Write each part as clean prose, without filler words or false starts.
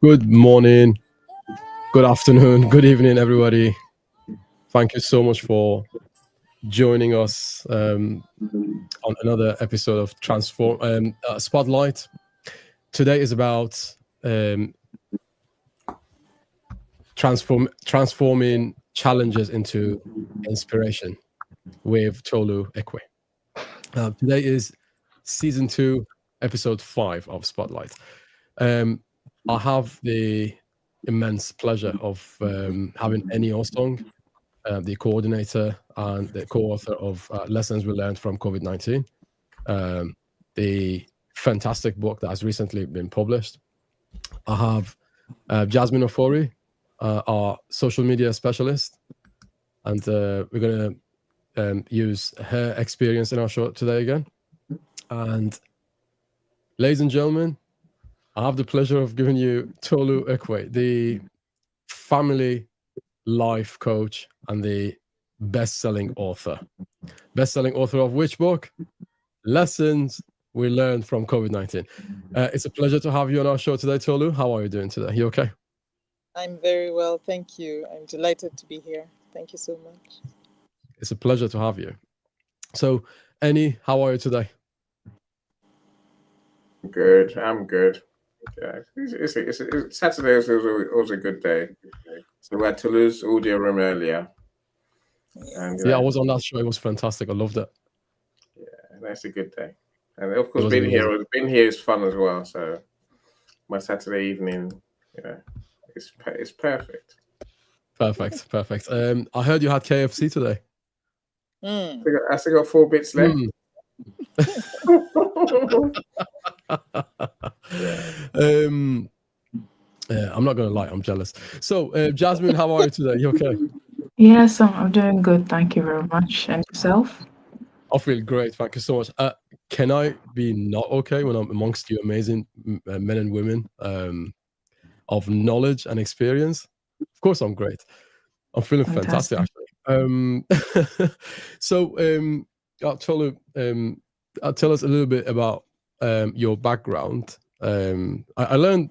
Good morning, good afternoon, good evening, everybody. Thank you so much for joining us on another episode of Spotlight. Today is about transforming challenges into inspiration with Tolu Ekwe. Today is season 2, episode 5 of Spotlight. I have the immense pleasure of having Eni Osong, the coordinator and the co-author of Lessons We Learned from COVID-19, the fantastic book that has recently been published. I have Jasmine Ofori, our social media specialist, and we're going to use her experience in our show today again. And ladies and gentlemen, I have the pleasure of giving you Tolu Ekwe, the family life coach and the best-selling author. Best-selling author of which book? Lessons We Learned from COVID-19. It's a pleasure to have you on our show today, Tolu. How are you doing today? You okay? I'm very well, thank you. I'm delighted to be here. Thank you so much. It's a pleasure to have you. So, Eni, how are you today? Good. I'm good. Yeah, Saturday was a good day. So we had Toulouse audio room earlier. And, yeah, I was on that show. It was fantastic. I loved it. Yeah, that's a good day. And of course, being here is fun as well. So my Saturday evening, it's perfect. Perfect. I heard you had KFC today. I still got 4 bits left. I'm not gonna lie, I'm jealous. So Jasmine, how are you today? You okay? Yes, I'm doing good, thank you very much. And yourself? I feel great, thank you so much. Can I be not okay when I'm amongst you amazing men and women of knowledge and experience? Of course I'm great. I'm feeling fantastic actually. So Tolu, tell us a little bit about your background. I learned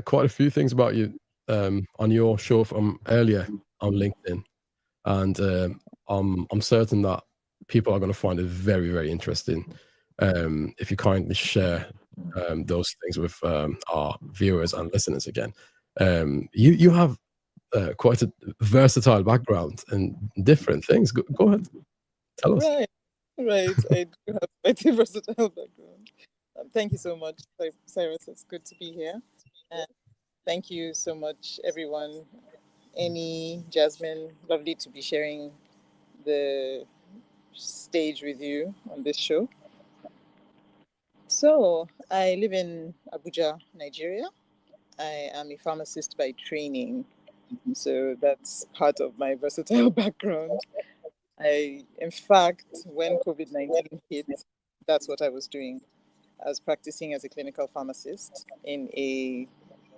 quite a few things about you on your show from earlier on LinkedIn, and I'm certain that people are going to find it very, very interesting. If you kindly share those things with our viewers and listeners again. You have quite a versatile background and different things. Go ahead, tell us. Right. I do have quite a versatile background. Thank you so much, Cyrus. It's good to be here. And thank you so much, everyone. Eni, Jasmine, lovely to be sharing the stage with you on this show. So, I live in Abuja, Nigeria. I am a pharmacist by training. So that's part of my versatile background. In fact, when COVID-19 hit, that's what I was doing. I was practicing as a clinical pharmacist in a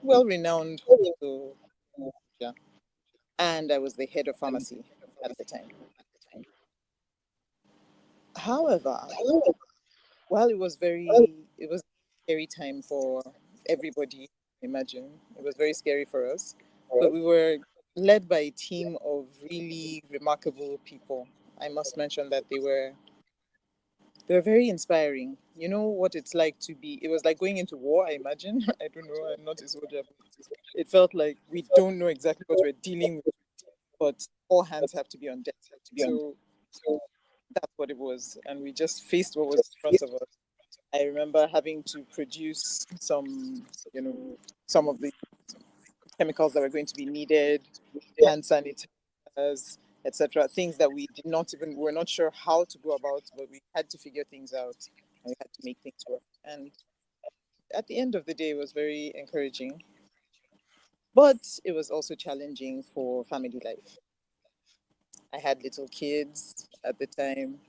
well-renowned hospital, and I was the head of pharmacy at the time. However, while it was a scary time for everybody, imagine. It was very scary for us, but we were led by a team of really remarkable people. I must mention that they were very inspiring. You know what it's like to be, it was like going into war, I imagine. I don't know, I'm not a soldier. It felt like we don't know exactly what we're dealing with, but all hands have to be on deck. So that's what it was. And we just faced what was in front of us. I remember having to produce some of the chemicals that were going to be needed, hand sanitizers, etc. Things that we're not sure how to go about, but we had to figure things out and we had to make things work. And at the end of the day, it was very encouraging, but it was also challenging for family life. I had little kids at the time,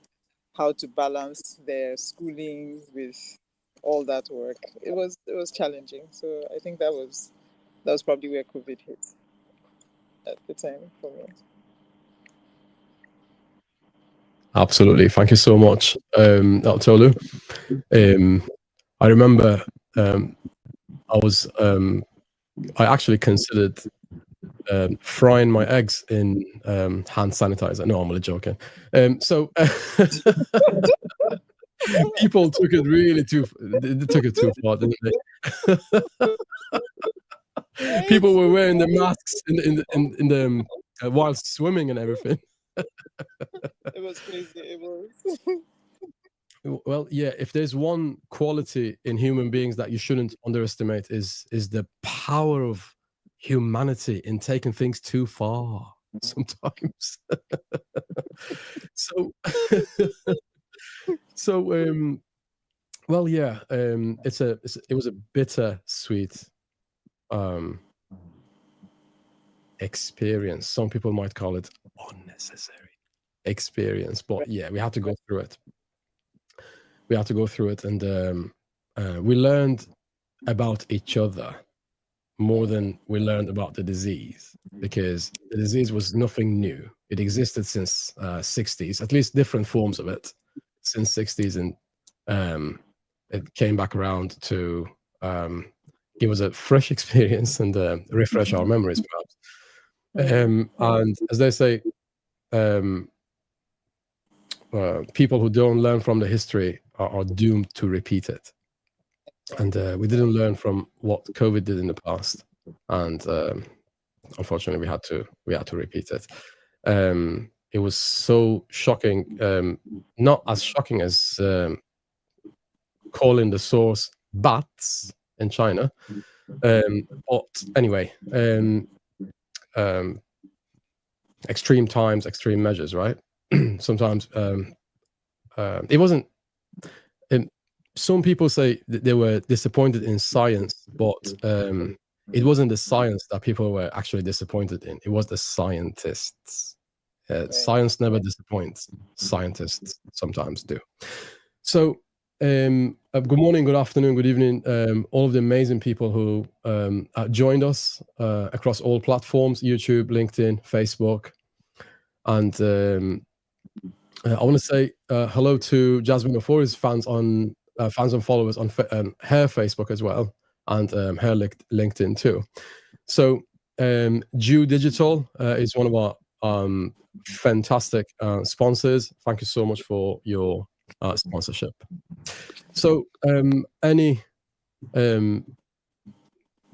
how to balance their schooling with all that work. It was challenging. So I think that was probably where COVID hit at the time for me. Absolutely. Thank you so much, Tolu. I remember I actually considered frying my eggs in hand sanitizer. No, I'm only joking. So people took it really they took it too far, didn't they? People were wearing the masks in the while swimming and everything. It was crazy. It was. Well, yeah, if there's one quality in human beings that you shouldn't underestimate is the power of humanity in taking things too far sometimes. So well, yeah, it was a bittersweet experience. Some people might call it unnecessary experience, but yeah, we had to go through it. We had to go through it, and we learned about each other more than we learned about the disease, because the disease was nothing new. It existed since 60s, at least different forms of it since 60s, and it came back around to give us a fresh experience and refresh our memories, perhaps. And as they say, people who don't learn from the history are doomed to repeat it. And we didn't learn from what COVID did in the past, and unfortunately, we had to repeat it. It was so shocking, not as shocking as calling the source bats in China, but anyway, extreme times, extreme measures, right? Sometimes it wasn't. Some people say that they were disappointed in science, but it wasn't the science that people were actually disappointed in. It was the scientists. Science never disappoints. Scientists sometimes do. So, good morning, good afternoon, good evening, all of the amazing people who joined us across all platforms: YouTube, LinkedIn, Facebook, and I want to say hello to Jasmine Ofori's fans and followers on her Facebook as well, and her LinkedIn too. So Jew Digital is one of our fantastic sponsors. Thank you so much for your sponsorship. So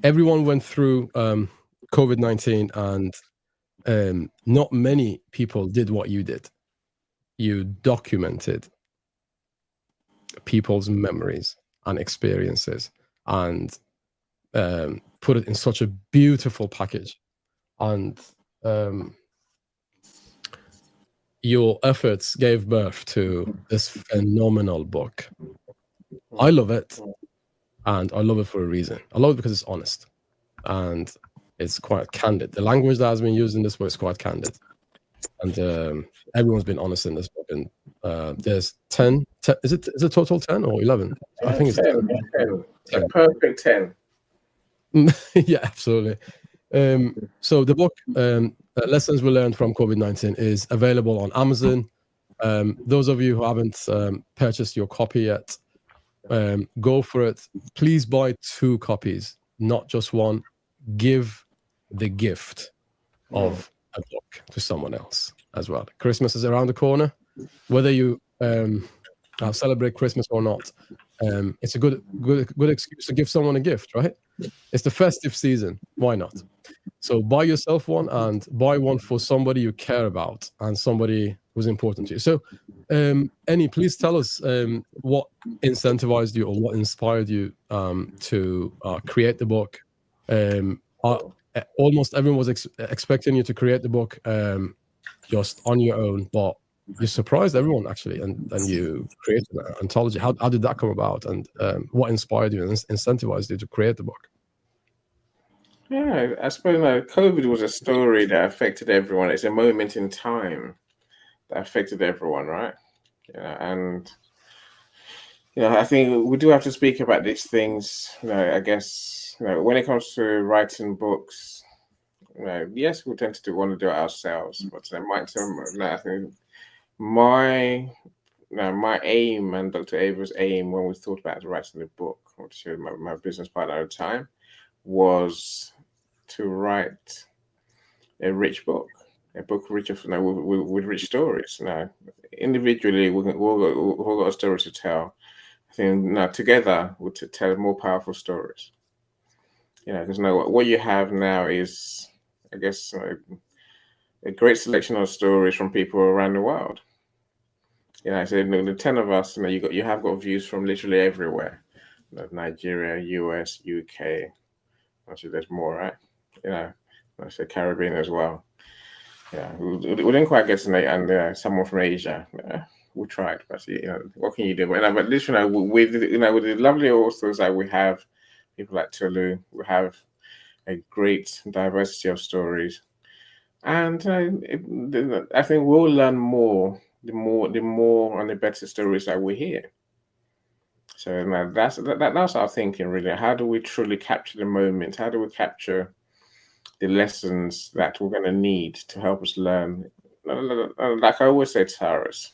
everyone went through COVID-19, and not many people did what you did. You documented people's memories and experiences and put it in such a beautiful package. And your efforts gave birth to this phenomenal book. I love it, and I love it for a reason. I love it because it's honest and it's quite candid. The language that has been used in this book is quite candid, and everyone's been honest in this book. And there's 10. Is it total 10 or 11? I think it's 10. 10. A perfect 10. Yeah, absolutely. So the book, Lessons We Learned from COVID-19, is available on Amazon. Those of you who haven't purchased your copy yet, go for it. Please buy 2 copies, not just one. Give the gift of a book to someone else as well. Christmas is around the corner. Whether you celebrate Christmas or not, it's a good excuse to give someone a gift, right? It's the festive season. Why not? So buy yourself one, and buy one for somebody you care about and somebody who's important to you. So Annie, please tell us what incentivized you or what inspired you to create the book. Almost everyone was expecting you to create the book just on your own, but you surprised everyone actually, and you created an anthology. How did that come about, and what inspired you and incentivized you to create the book? Yeah, I suppose COVID was a story that affected everyone. It's a moment in time that affected everyone, right? And I think we do have to speak about these things. I guess when it comes to writing books, yes, we tend to want to do it ourselves, but I think my my aim and Dr. Ava's aim when we thought about writing the book, which was my business partner at the time, was to write a rich book, a book rich of with rich stories. Individually, we've all got a story to tell. I think together we to tell more powerful stories. Because what you have now is, I guess, a great selection of stories from people around the world. I said the 10 of us. You have got views from literally everywhere. Nigeria, US, UK. Actually, there's more, right? I said Caribbean as well. We didn't quite get to and someone from Asia. We tried, but what can you do? But literally, with the lovely authors that we have, people like Tolu, we have a great diversity of stories, and I think we'll learn more the more and the better stories that we hear. So that's our thinking, really. How do we truly capture the moment? How do we capture the lessons that we're going to need to help us learn? Like I always say to Cyrus,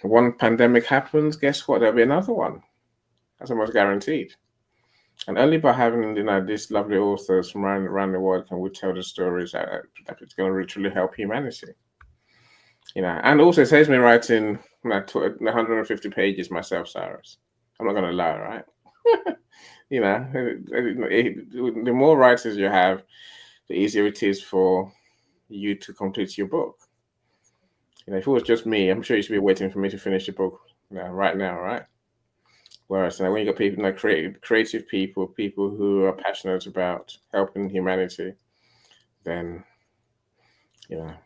one pandemic happens, guess what? There'll be another one. That's almost guaranteed. And only by having these lovely authors from around the world can we tell the stories that it's going to truly help humanity. And also it saves me writing 150 pages myself, Cyrus. I'm not going to lie, right? The more writers you have, the easier it is for you to complete your book. If it was just me, I'm sure you should be waiting for me to finish the book right now, right? Whereas when you got people, creative people who are passionate about helping humanity, then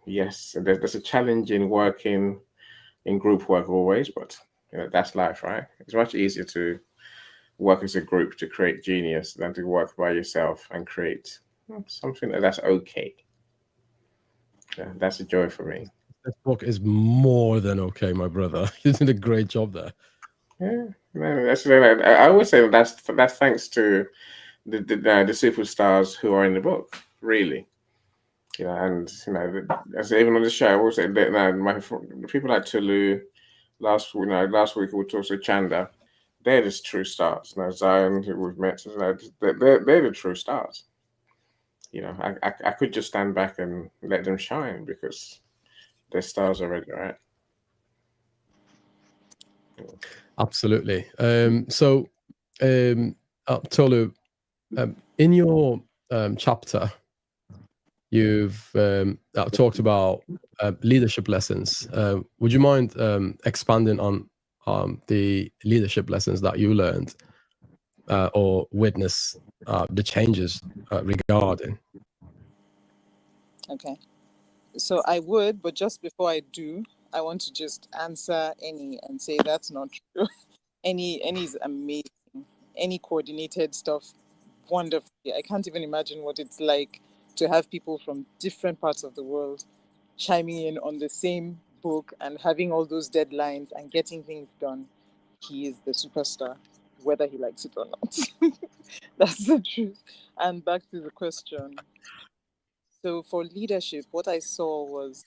yes, there's a challenge in working in group work always, but that's life, right? It's much easier to work as a group to create genius than to work by yourself and create something that's okay. That's a joy for me. This book is more than okay, my brother. You did a great job there. Yeah, I always say that's thanks to the superstars who are in the book, really. And as even on the show, I will say that the people like Tolu last week we talked to Chanda. They're the true stars. Zion, who we've met, they're the true stars. I could just stand back and let them shine because they're stars already, right? Absolutely. Tolu, in your chapter, you've talked about leadership lessons. Would you mind expanding on the leadership lessons that you learned or witness the changes regarding? Okay. So I would, but just before I do, I want to just answer any and say that's not true. Any is amazing. Any coordinated stuff, wonderful. I can't even imagine what it's like to have people from different parts of the world chiming in on the same book and having all those deadlines and getting things done. He is the superstar, whether he likes it or not. That's the truth. And back to the question. So for leadership, what I saw was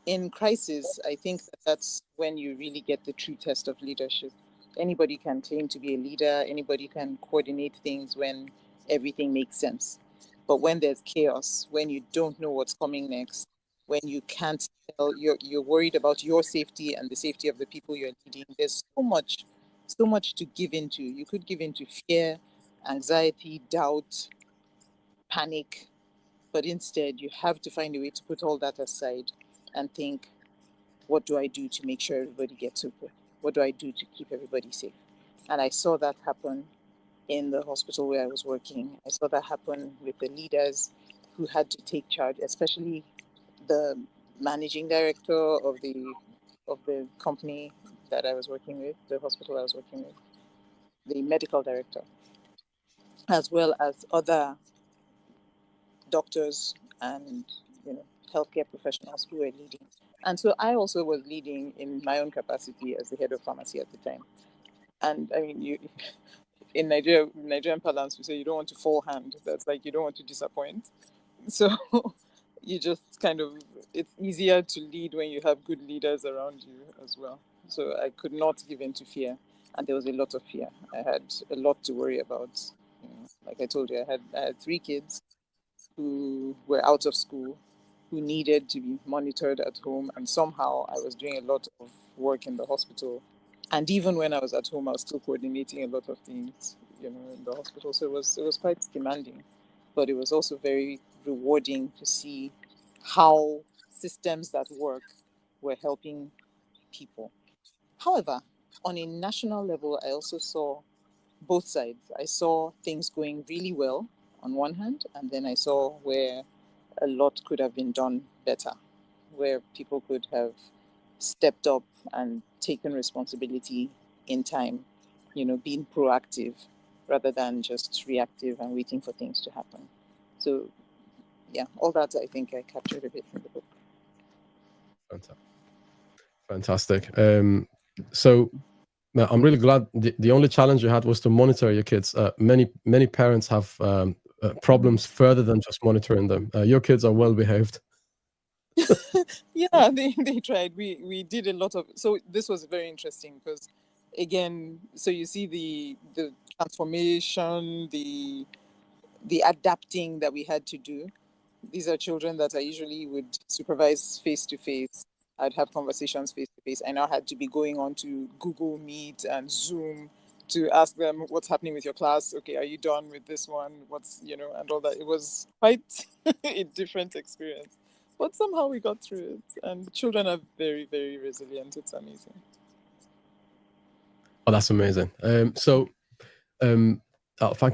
in crisis, I think that's when you really get the true test of leadership. Anybody can claim to be a leader, anybody can coordinate things when everything makes sense. But when there's chaos, when you don't know what's coming next, when you can't tell, you're worried about your safety and the safety of the people you're leading, there's so much to give into. You could give into fear, anxiety, doubt, panic, but instead you have to find a way to put all that aside and think, what do I do to make sure everybody gets okay? What do I do to keep everybody safe? And I saw that happen in the hospital where I was working. I saw that happen with the leaders who had to take charge, especially the managing director of the company that I was working with, the hospital I was working with, the medical director, as well as other doctors and healthcare professionals who were leading. And so I also was leading in my own capacity as the head of pharmacy at the time. And I mean, in Nigerian parlance, we say you don't want to forehand. That's like you don't want to disappoint. So you just kind of, it's easier to lead when you have good leaders around you as well. So I could not give in to fear, and there was a lot of fear. I had a lot to worry about. Like I told you, I had 3 kids who were out of school, who needed to be monitored at home, and somehow I was doing a lot of work in the hospital. And even when I was at home, I was still coordinating a lot of things, in the hospital. So it was quite demanding, but it was also very rewarding to see how systems that work were helping people. However, on a national level, I also saw both sides. I saw things going really well on one hand, and then I saw where a lot could have been done better, where people could have stepped up and taken responsibility in time, being proactive rather than just reactive and waiting for things to happen. So, yeah, all that I think I captured a bit from the book. Fantastic. So I'm really glad the only challenge you had was to monitor your kids. Many parents have problems further than just monitoring them. Your kids are well behaved. Yeah, they tried. We did a lot of, so this was very interesting because, again, so you see the transformation, the adapting that we had to do. These are children that I usually would supervise face to face. I'd have conversations face to face. I now had to be going on to Google Meet and Zoom to ask them what's happening with your class. Okay, are you done with this one? And all that. It was quite a different experience. But somehow we got through it. And children are very, very resilient. It's amazing. Oh, that's amazing. Thank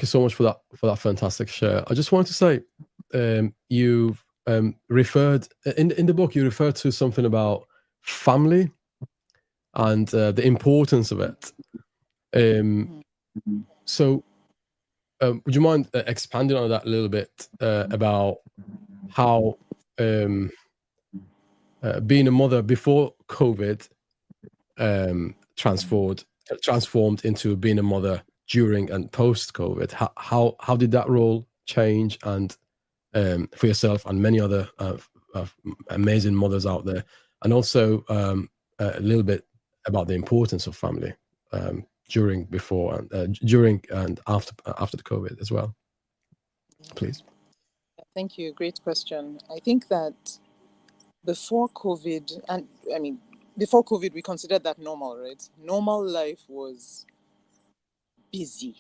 you so much for that fantastic share. I just wanted to say, you've referred in the book. You referred to something about family and the importance of it. So, would you mind expanding on that a little bit about how being a mother before COVID transformed into being a mother during and post COVID? How did that role change, and for yourself and many other amazing mothers out there, and also a little bit about the importance of family during, before, and during and after the COVID as well, please. Thank you. Great question. I think that before COVID, and I mean, before COVID, we considered that normal, right? Normal life was busy.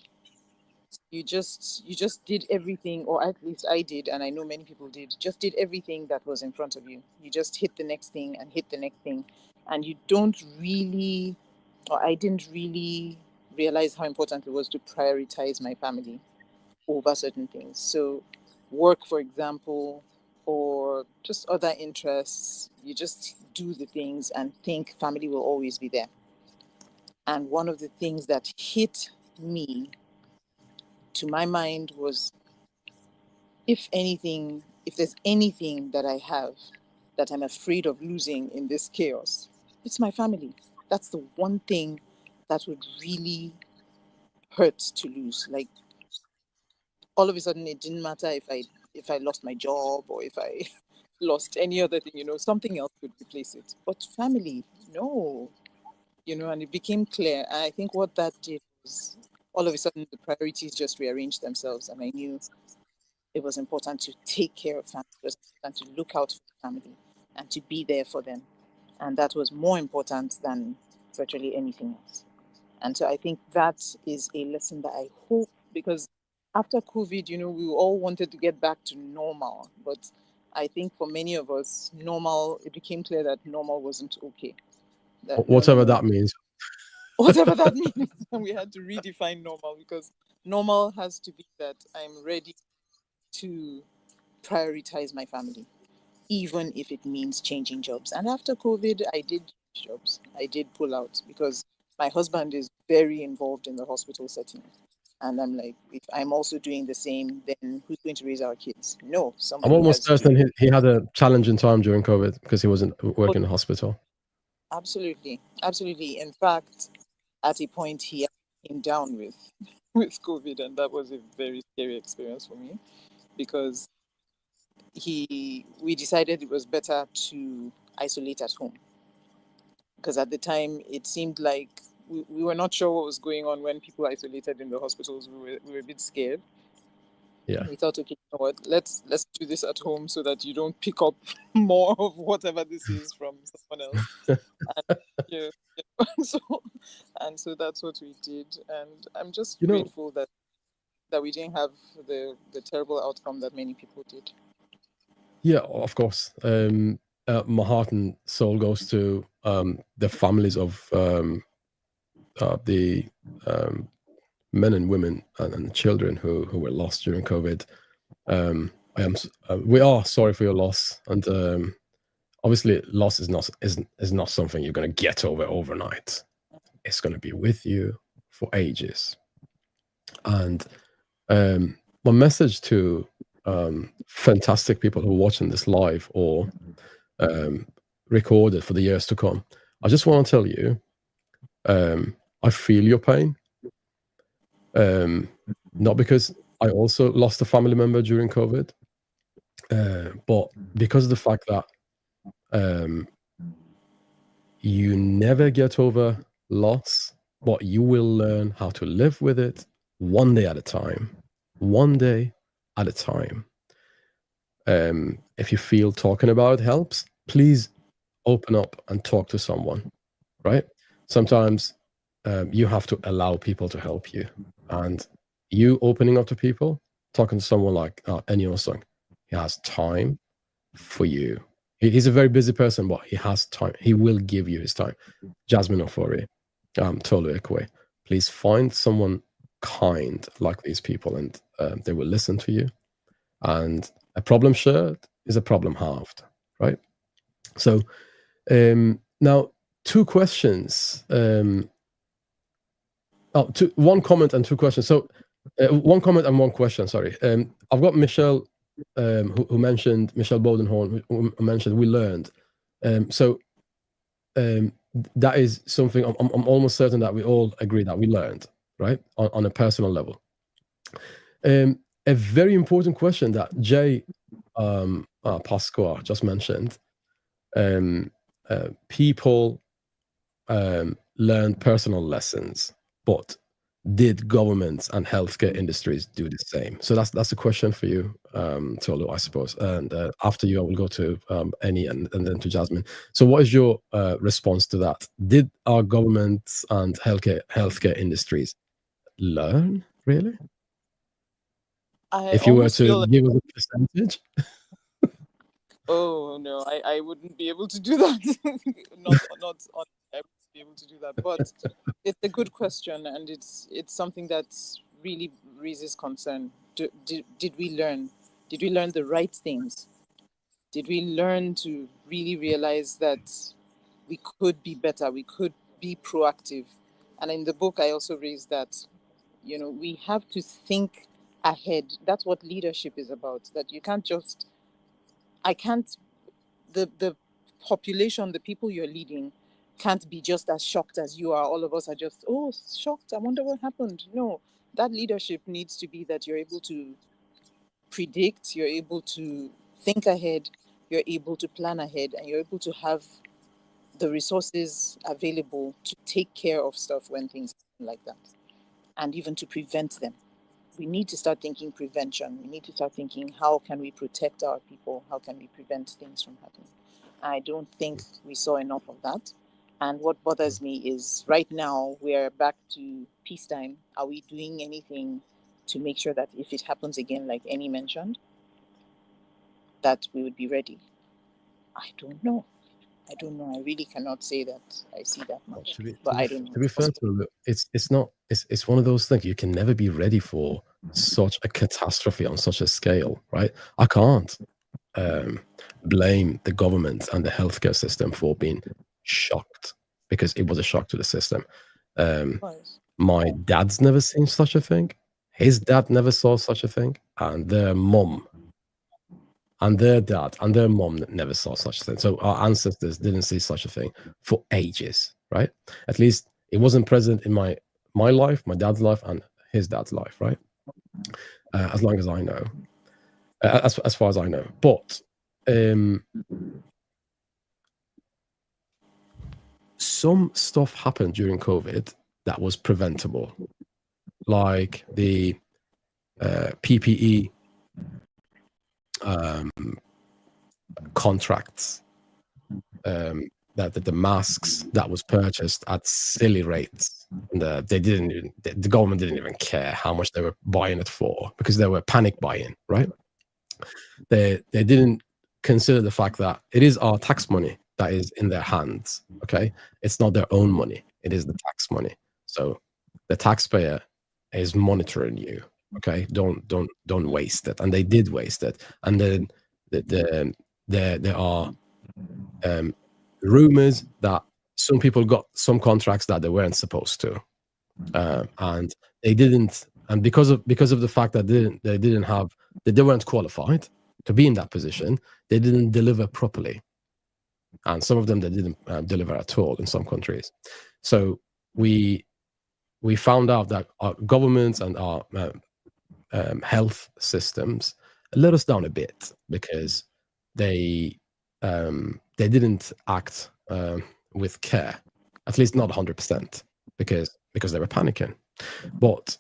You just did everything, or at least I did, and I know many people just did everything that was in front of you. You just hit the next thing and hit the next thing. And you don't really, or I didn't really realize how important it was to prioritize my family over certain things. So work, for example, or just other interests, you just do the things and think family will always be there. And one of the things that hit me, to my mind, was if there's anything that I have that I'm afraid of losing in this chaos, it's my family. That's the one thing that would really hurt to lose. Like, all of a sudden, it didn't matter if I lost my job or if I lost any other thing, something else could replace it. But family, no, and it became clear. And I think what that did was, all of a sudden, the priorities just rearranged themselves. And I knew it was important to take care of family. It was important to look out for family and to be there for them. And that was more important than virtually anything else. And so I think that is a lesson that I hope, because after COVID, we all wanted to get back to normal. But I think for many of us, it became clear that normal wasn't okay. Whatever that means. Whatever that means. And we had to redefine normal, because normal has to be that I'm ready to prioritize my family, even if it means changing jobs. And after COVID, I did change jobs. I did pull out because my husband is very involved in the hospital setting. And I'm like, if I'm also doing the same, then who's going to raise our kids? No, I'm somebody almost has to. certain he had a challenging time during COVID because he wasn't working in the hospital. Absolutely. Absolutely. In fact, at a point, he came down with COVID, and that was a very scary experience for me, because we decided it was better to isolate at home, because at the time it seemed like we were not sure what was going on when people isolated in the hospitals. We were a bit scared. Yeah. We thought, okay, you know what, let's do this at home so that you don't pick up more of whatever this is from someone else. And, yeah, so that's what we did, and I'm just grateful that we didn't have the terrible outcome that many people did. Yeah, of course. My heart and soul goes to the families of the men and women and children who were lost during COVID. We are sorry for your loss, and obviously, loss is not something you're going to get over overnight. It's going to be with you for ages. And my message to fantastic people who are watching this live or recorded for the years to come, I just want to tell you, I feel your pain. Not because I also lost a family member during COVID, but because of the fact that you never get over loss, but you will learn how to live with it one day at a time. One day at a time. If you feel talking about it helps, please open up and talk to someone, right? Sometimes you have to allow people to help you. And you opening up to people, talking to someone like Ennio Song, he has time for you. He's a very busy person, but he has time. He will give you his time. Jasmine Ofori, Tolu Ekwe, please find someone kind like these people, and they will listen to you. And a problem shared is a problem halved, right? So now 2 questions. One comment and 2 questions. So 1 comment and 1 question, sorry. I've got Michelle who mentioned, Michelle Bodenhorn, who mentioned we learned. So that is something I'm almost certain that we all agree that we learned, right? On a personal level. A very important question that Jay Pasqua just mentioned. People learn personal lessons, but did governments and healthcare industries do the same? So that's a question for you, Tolu, I suppose. And after you, I will go to Annie and then to Jasmine. So what is your response to that? Did our governments and healthcare industries learn, really? If you were to give us a percentage? Oh no, I wouldn't be able to do that. not I wouldn't be able to do that. But it's a good question, and it's something that really raises concern. Did we learn? Did we learn the right things? Did we learn to really realize that we could be better? We could be proactive. And in the book, I also raised that, we have to think ahead. That's what leadership is about. That you can't just the population, the people you're leading, can't be just as shocked as you are. All of us are just, shocked. I wonder what happened. No, that leadership needs to be that you're able to predict, you're able to think ahead, you're able to plan ahead, and you're able to have the resources available to take care of stuff when things happen like that, and even to prevent them. We need to start thinking prevention. We need to start thinking, how can we protect our people? How can we prevent things from happening? I don't think we saw enough of that. And what bothers me is right now we're back to peacetime. Are we doing anything to make sure that if it happens again, like Annie mentioned, that we would be ready? I don't know. I really cannot say that I see that much. I don't know. To be fair to it, it's one of those things. You can never be ready for such a catastrophe on such a scale, right? I can't blame the government and the healthcare system for being shocked, because it was a shock to the system. My dad's never seen such a thing. His dad never saw such a thing, and their mom and their dad and their mom never saw such a thing. So our ancestors didn't see such a thing for ages, right? At least it wasn't present in my life, my dad's life, and his dad's life, right? As long as I know. as far as I know. But some stuff happened during COVID that was preventable, like the PPE contracts, that the masks that was purchased at silly rates, and the government didn't even care how much they were buying it for, because they were panic buying, right? They didn't consider the fact that it is our tax money that is in their hands. Okay, it's not their own money; it is the tax money. So the taxpayer is monitoring you. Okay, don't waste it, and they did waste it. And then there are rumors that some people got some contracts that they weren't supposed to, and they didn't. And because of the fact that they weren't qualified to be in that position, they didn't deliver properly, and some of them they didn't deliver at all in some countries. So we found out that our governments and our health systems let us down a bit, because they didn't act with care, at least not 100%, because they were panicking. But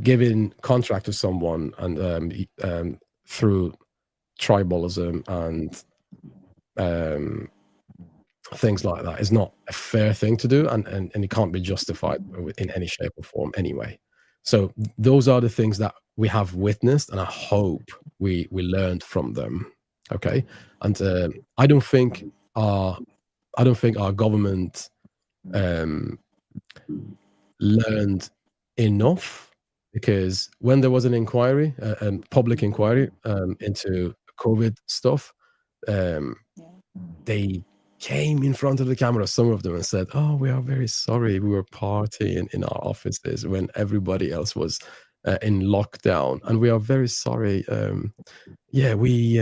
giving contract to someone and through tribalism and things like that is not a fair thing to do, and it can't be justified in any shape or form anyway. So those are the things that we have witnessed, and I hope we learned from them. Okay, and I don't think our government learned enough, because when there was an inquiry, public inquiry into COVID stuff, they came in front of the camera, some of them, and said, "Oh, we are very sorry. We were partying in our offices when everybody else was in lockdown, and we are very sorry. Yeah, we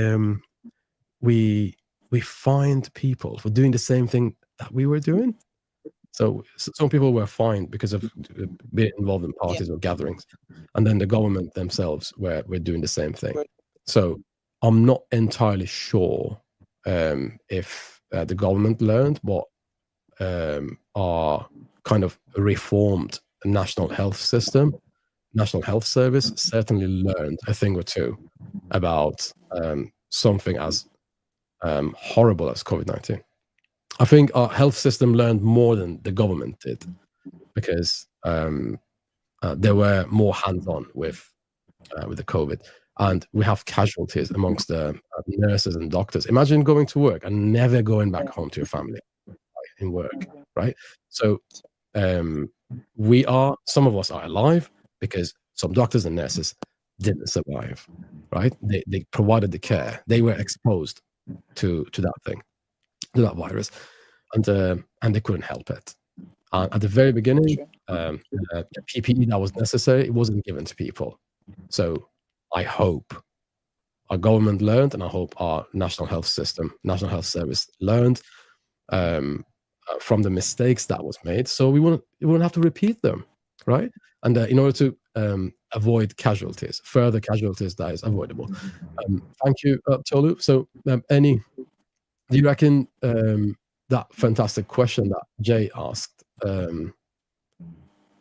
fined people for doing the same thing that we were doing." So some people were fined because of being involved in parties or gatherings, and then the government themselves were doing the same thing. So I'm not entirely sure if the government learned, but our kind of reformed national health system, National Health Service, certainly learned a thing or two about something as horrible as COVID-19. I think our health system learned more than the government did, because they were more hands-on with the COVID, and we have casualties amongst the nurses and doctors. Imagine going to work and never going back home to your family in work, right? So some of us are alive because some doctors and nurses didn't survive, right? They provided the care. They were exposed to that thing, to that virus, and they couldn't help it. At the very beginning, the PPE that was necessary, it wasn't given to people. So I hope our government learned, and I hope our National Health System, National Health Service learned from the mistakes that was made, so we won't have to repeat them, right? And in order to avoid casualties, further casualties that is avoidable. Thank you, Tolu. So, do you reckon that fantastic question that Jay asked?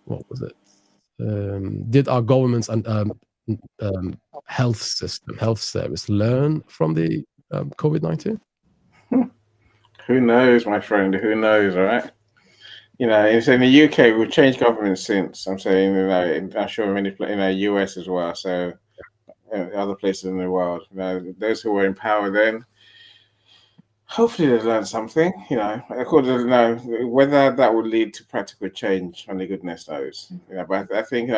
What was it? Did our governments and health service learn from the COVID-19? Who knows, my friend? Who knows, right? You know, it's in the UK, we've changed government since. I'm saying, you know, I'm sure many, in the US as well. So, other places in the world, you know, those who were in power then, hopefully they learned something. You know, according to whether that would lead to practical change, only goodness knows. You know, but I think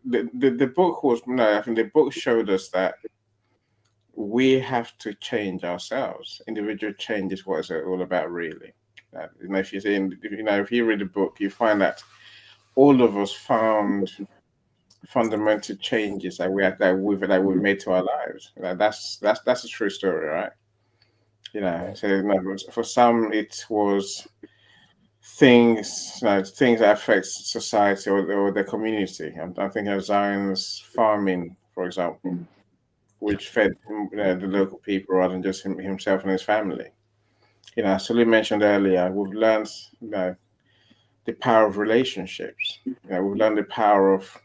the book was I think the book showed us that we have to change ourselves. Individual change is what it's all about, really. You know, if you read the book, you find that all of us found fundamental changes that we've made to our lives. You know, that's a true story, right? You know, so for some it was things that affect society or the community. I'm thinking of Zion's farming, for example, which fed the local people rather than just himself and his family. As Tolu mentioned earlier, we've learned the power of relationships. We've learned the power of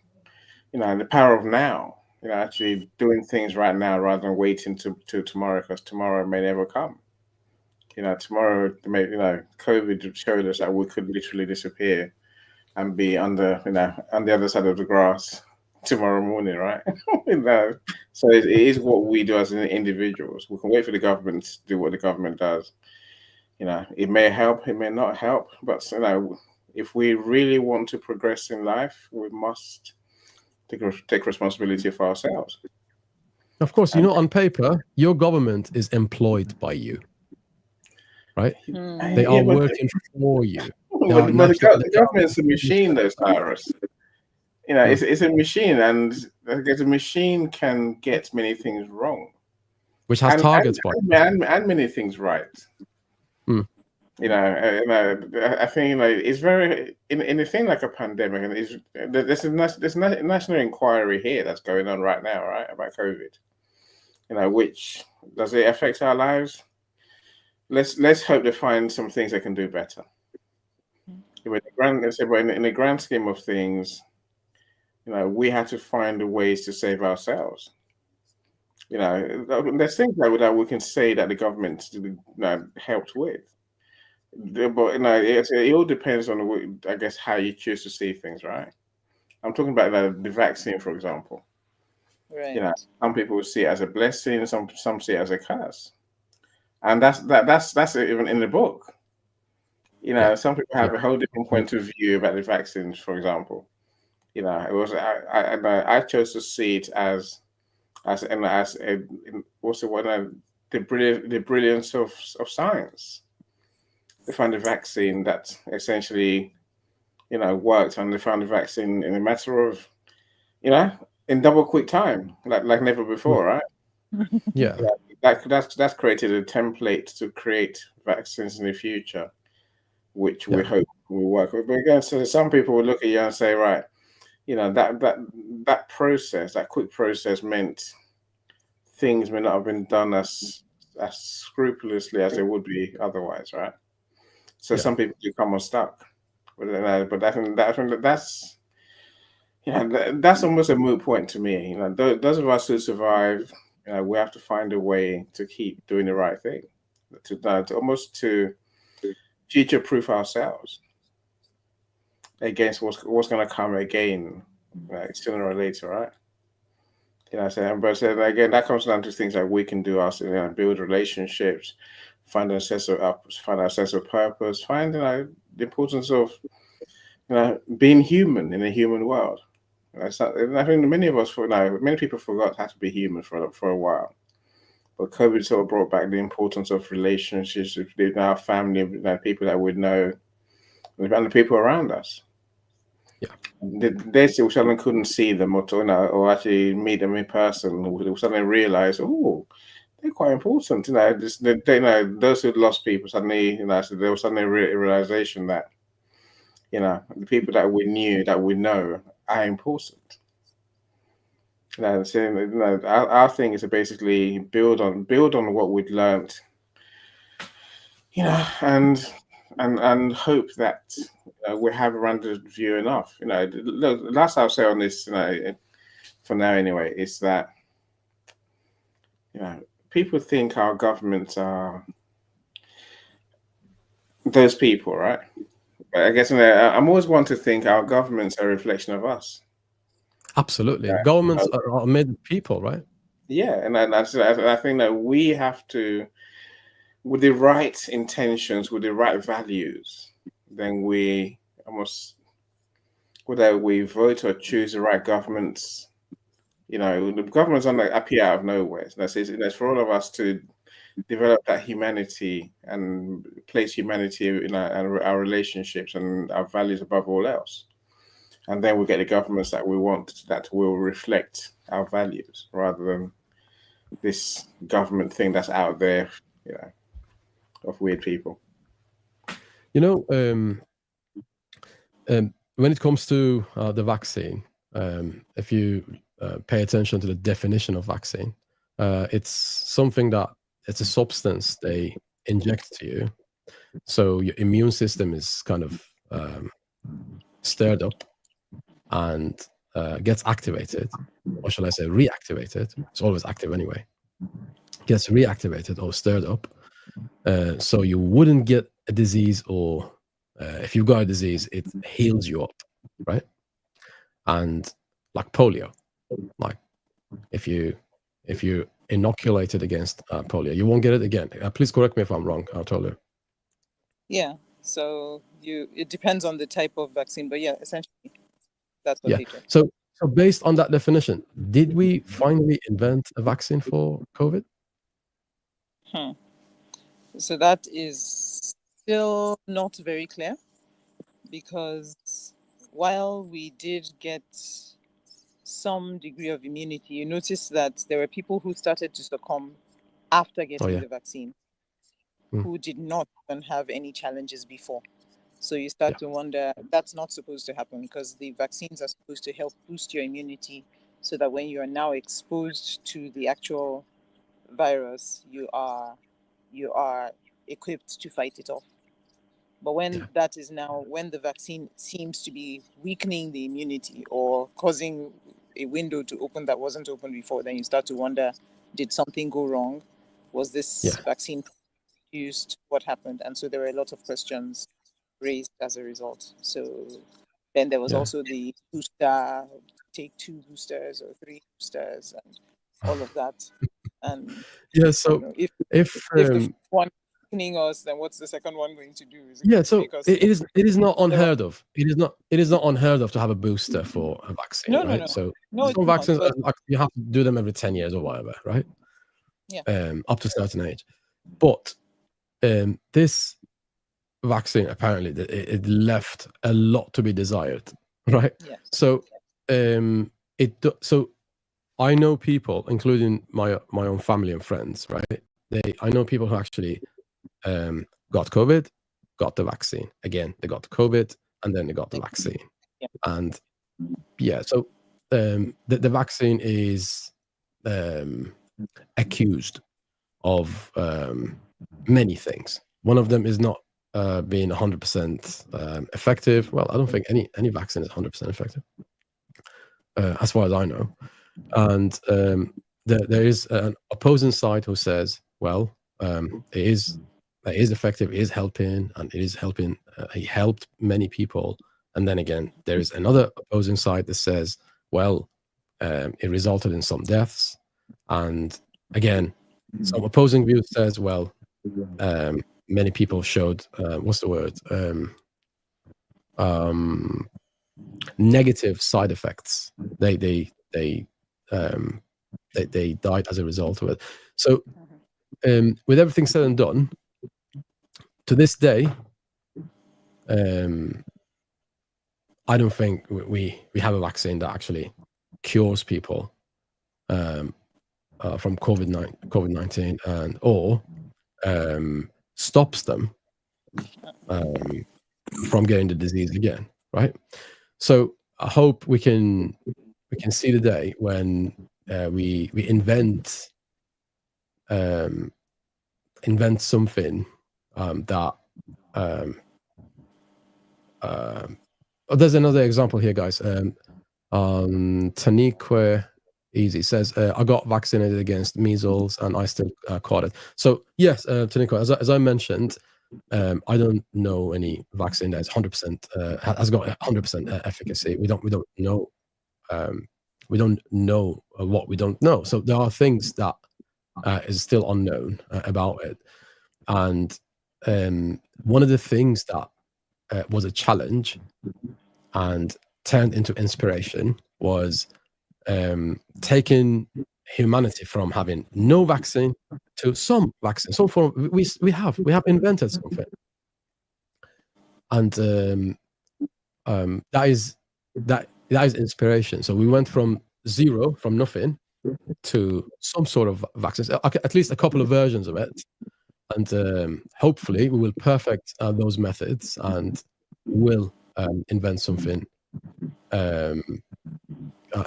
now. Actually doing things right now rather than waiting to tomorrow, because tomorrow may never come. Tomorrow, COVID showed us that we could literally disappear and be on the other side of the grass tomorrow morning, right? So it is what we do as individuals. We can wait for the government to do what the government does. It may help, it may not help, but if we really want to progress in life, we must take responsibility for ourselves. Of course, on paper, your government is employed by you, right? They are working for you. But the government's a machine, though, Cyrus. It's a machine, and I guess a machine can get many things wrong, which has targets, and many things right. I think it's very in a thing like a pandemic, and there's a national inquiry here that's going on right now, right, about COVID. Which does it affect our lives? Let's hope they find some things they can do better. In the grand scheme of things, we have to find ways to save ourselves. There's things that we can say that the government helped with. But it all depends on, I guess, how you choose to see things, right? I'm talking about the vaccine, for example. Right. Some people will see it as a blessing, some see it as a curse, and that's even in the book. Some people have a whole different point of view about the vaccines, for example. It was I chose to see it as what's the brilliance of science. They found a vaccine that essentially, worked, and they found a vaccine in a matter of, in double quick time, like never before, right? Yeah. That's created a template to create vaccines in the future, which we hope will work. But again, so some people will look at you and say, right, that process, that quick process, meant things may not have been done as scrupulously as they would be otherwise, right? So some people do come unstuck, but I think that's that's almost a moot point to me. Those of us who survive, we have to find a way to keep doing the right thing, to future-proof ourselves against what's going to come again, sooner or later, right? But again, that comes down to things like we can do ourselves, build relationships, find a sense of purpose, find the importance of being human in a human world. I think many people forgot how to be human for a while, but COVID sort of brought back the importance of relationships with our family, people that we know, and the people around us. They still suddenly couldn't see them or actually meet them in person. We suddenly realize, they're quite important. Those who lost people suddenly, so there was suddenly a realization that, the people that we knew, that we know, are important. Our thing is to basically build on what we'd learned, and hope that we have a rounded view enough. The last I'll say on this, for now anyway, is that people think our governments are those people, right? But I guess I'm always one to think our governments are a reflection of us. Absolutely, governments are made of people, right? Yeah, and I think that we have to, with the right intentions, with the right values, then we almost, whether we vote or choose the right governments, the governments don't appear out of nowhere. That's for all of us to develop that humanity and place humanity in our relationships and our values above all else. And then we get the governments that we want, that will reflect our values, rather than this government thing that's out there, of weird people. When it comes to the vaccine, if you pay attention to the definition of vaccine. It's something that it's a substance they inject to you, so your immune system is kind of stirred up and gets activated, or shall I say reactivated? It's always active anyway. Gets reactivated or stirred up, so you wouldn't get a disease, or if you've got a disease, it heals you up, right? And like polio, like if you inoculated against polio, you won't get it again. Please correct me if I'm wrong, Tolu. Yeah. So it depends on the type of vaccine, but yeah, essentially that's what they do. So based on that definition, did we finally invent a vaccine for COVID? So that is still not very clear, because while we did get some degree of immunity, you notice that there were people who started to succumb after getting the vaccine, who did not even have any challenges before. So you start to wonder, that's not supposed to happen, because the vaccines are supposed to help boost your immunity so that when you are now exposed to the actual virus, you are equipped to fight it off. But when that is now, when the vaccine seems to be weakening the immunity or causing a window to open that wasn't open before, then you start to wonder, did something go wrong? Was this vaccine used? What happened? And so there were a lot of questions raised as a result. So then there was also the booster, take 2 boosters or 3 boosters and all of that. And so if the one weakening us, then what's the second one going to do? So it is not unheard of. It is not unheard of to have a booster for a vaccine, right? So some vaccines you have to do them every 10 years or whatever, right? Up to a certain age. But this vaccine, apparently it left a lot to be desired, right? So so I know people, including my own family and friends, right? I know people who actually got COVID, got the vaccine. Again, they got COVID, and then they got the vaccine. And so the vaccine is accused of many things. One of them is not being 100% effective. Well, I don't think any vaccine is 100% effective, as far as I know. And there is an opposing side who says, well, it is effective, it is helping, and it is helping. He helped many people. And then again, there is another opposing side that says, well, it resulted in some deaths. And again, some opposing view says, well, many people showed what's the word? Negative side effects. They died as a result of it. So with everything said and done, to this day, I don't think we have a vaccine that actually cures people from COVID-19 and or stops them from getting the disease again, right? So I hope we can see the day when we invent something that there's another example here, guys. Tanique Easy says, I got vaccinated against measles and I still caught it. So yes, Tanique, as I mentioned, I don't know any vaccine that is 100% has got 100% efficacy. We don't know. We don't know what we don't know. So there are things that is still unknown about it. And one of the things that was a challenge and turned into inspiration was taking humanity from having no vaccine to some vaccine, some form. We have invented something, and that is inspiration. So we went from zero, from nothing, to some sort of vaccines, at least a couple of versions of it, and hopefully we will perfect those methods and will invent something.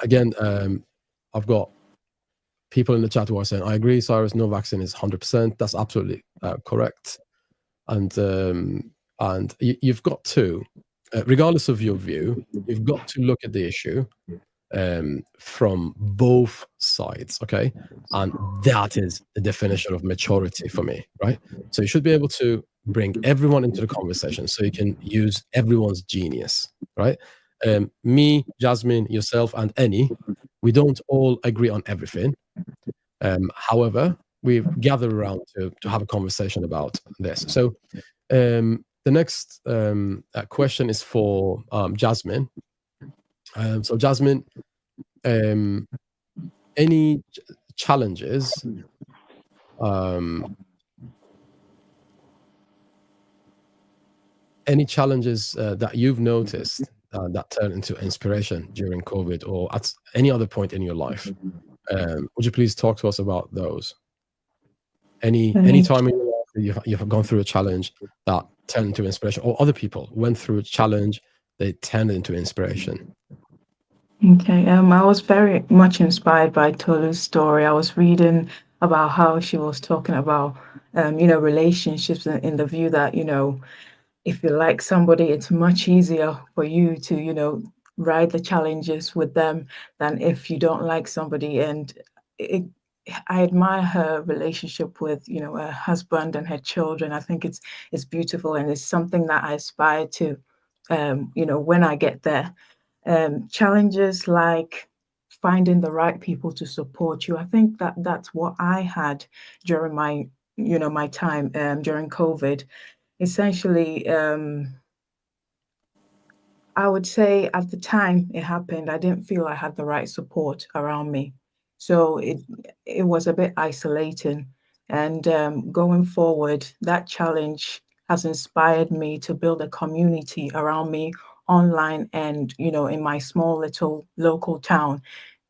Again, I've got people in the chat who are saying, I agree, Cyrus, no vaccine is 100%. That's absolutely correct. And you've got to, regardless of your view, you've got to look at the issue from both sides, okay? And that is the definition of maturity for me, right? So you should be able to bring everyone into the conversation so you can use everyone's genius, right? Me, Jasmine, yourself, and Annie, we don't all agree on everything. However, we've gathered around to have a conversation about this. So the next question is for Jasmine. So Jasmine, any challenges that you've noticed that turn into inspiration during COVID or at any other point in your life? Would you please talk to us about those? Any time in your life you've gone through a challenge that turned into inspiration, or other people went through a challenge, they turned into inspiration? Okay, I was very much inspired by Tolu's story. I was reading about how she was talking about, relationships in the view that, if you like somebody, it's much easier for you to, ride the challenges with them than if you don't like somebody. And I admire her relationship with, her husband and her children. I think it's beautiful, and it's something that I aspire to, when I get there. Challenges like finding the right people to support you. I think that's what I had during my time during COVID. Essentially, I would say at the time it happened, I didn't feel I had the right support around me. So it was a bit isolating. And going forward, that challenge has inspired me to build a community around me online and, in my small little local town,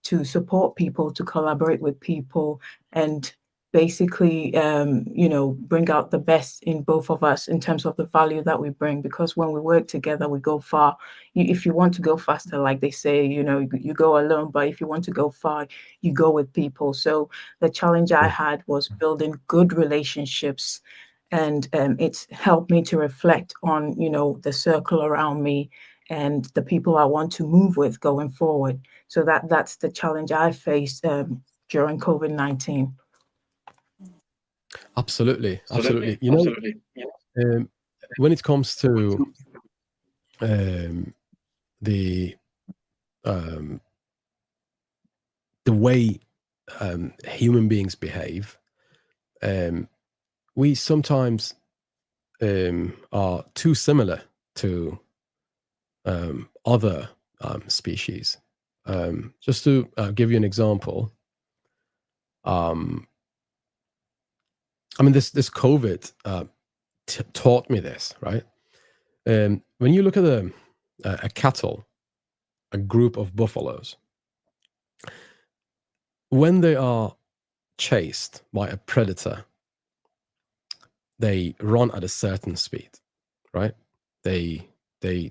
to support people, to collaborate with people, and basically, bring out the best in both of us in terms of the value that we bring. Because when we work together, we go far. If you want to go faster, like they say, you go alone, but if you want to go far, you go with people. So the challenge I had was building good relationships, and it's helped me to reflect on, the circle around me and the people I want to move with going forward. So that's the challenge I faced during COVID-19. Absolutely. When it comes to the way human beings behave, we sometimes are too similar to other species. Just to give you an example, this COVID taught me this, right? When you look at a cattle, a group of buffaloes, when they are chased by a predator, they run at a certain speed, right? They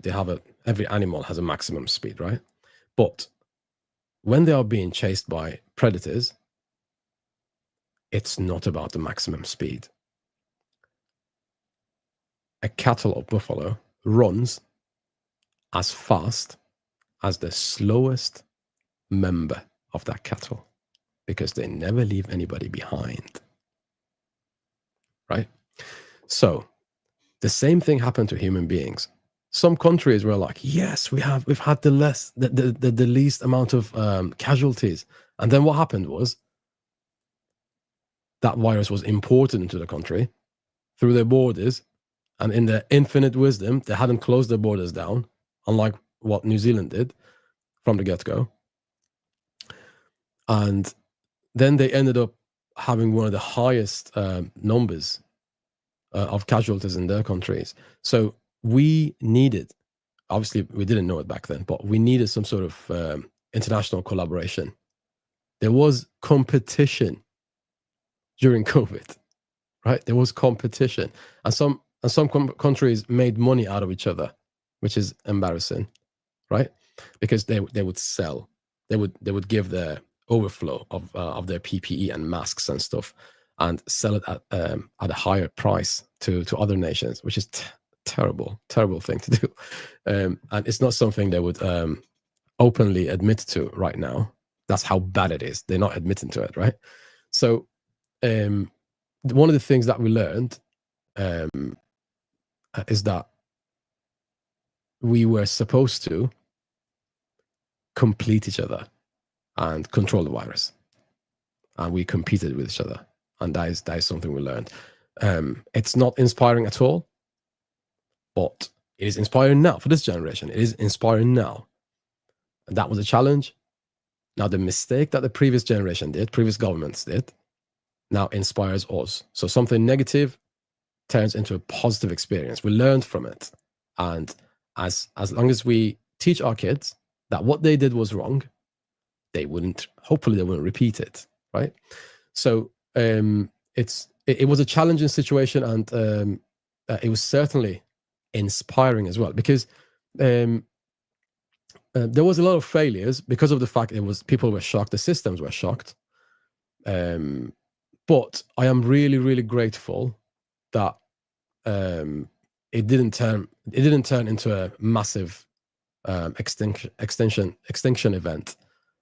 have every animal has a maximum speed, right? But when they are being chased by predators, it's not about the maximum speed. A cattle or buffalo runs as fast as the slowest member of that cattle, because they never leave anybody behind, right? So the same thing happened to human beings. Some countries were like, yes, we've had the least amount of casualties. And then what happened was that virus was imported into the country through their borders, and in their infinite wisdom, they hadn't closed their borders down, unlike what New Zealand did from the get-go. And then they ended up having one of the highest numbers of casualties in their countries. So we needed, obviously we didn't know it back then, but we needed some sort of international collaboration. There was competition during COVID, right? There was competition, and some countries made money out of each other, which is embarrassing, right? Because they would sell, they would give their overflow of their PPE and masks and stuff, and sell it at a higher price to other nations, which is terrible thing to do. And it's not something they would openly admit to right now. That's how bad it is. They're not admitting to it, right? So one of the things that we learned is that we were supposed to complete each other and control the virus, and we competed with each other, and that is something we learned. It's not inspiring at all, but it is inspiring now for this generation. It is inspiring now, and that was a challenge. Now the mistake that the previous generation did, previous governments did, now inspires us. So something negative turns into a positive experience. We learned from it, and as long as we teach our kids that what they did was wrong, hopefully they wouldn't repeat it, right? So it was a challenging situation, and it was certainly inspiring as well, because there was a lot of failures because of the fact people were shocked, the systems were shocked. But I am really, really grateful that it didn't turn into a massive extinction event,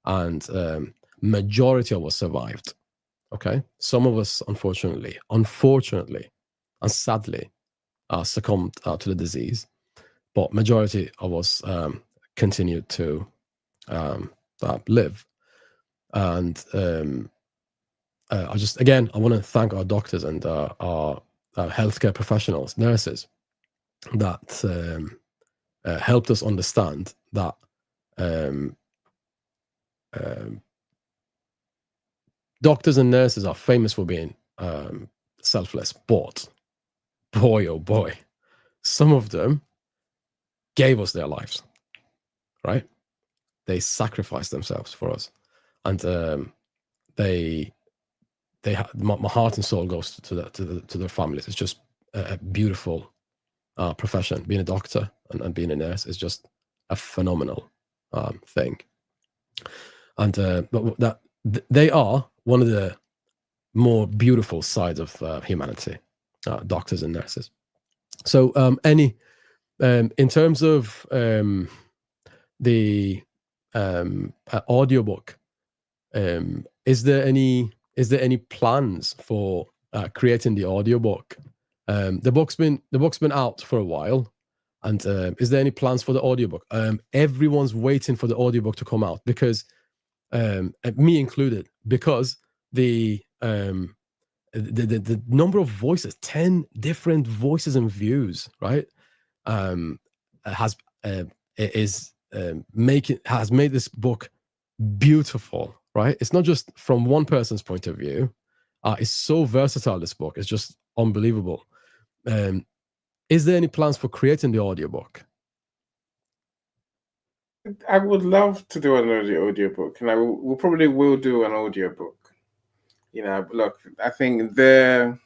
and majority of us survived. Okay, some of us unfortunately, and sadly, succumbed to the disease, but majority of us continued to live. And I want to thank our doctors and our healthcare professionals, nurses, that helped us understand that doctors and nurses are famous for being selfless, but boy, oh boy, some of them gave us their lives, right? They sacrificed themselves for us, and my heart and soul goes to their families. It's just a beautiful profession. Being a doctor and being a nurse is just a phenomenal thing, and that they are one of the more beautiful sides of humanity, doctors and nurses. So in terms of the audiobook, is there any plans for creating the audiobook? The book's been out for a while, and is there any plans for the audiobook? Everyone's waiting for the audiobook to come out, because me included, because the number of voices, 10 different voices and views, right, has made this book beautiful, right? It's not just from one person's point of view. It's so versatile, this book. It's just unbelievable. Is there any plans for creating the audiobook? I would love to do an audiobook, and we probably will do an audiobook. Look, I think the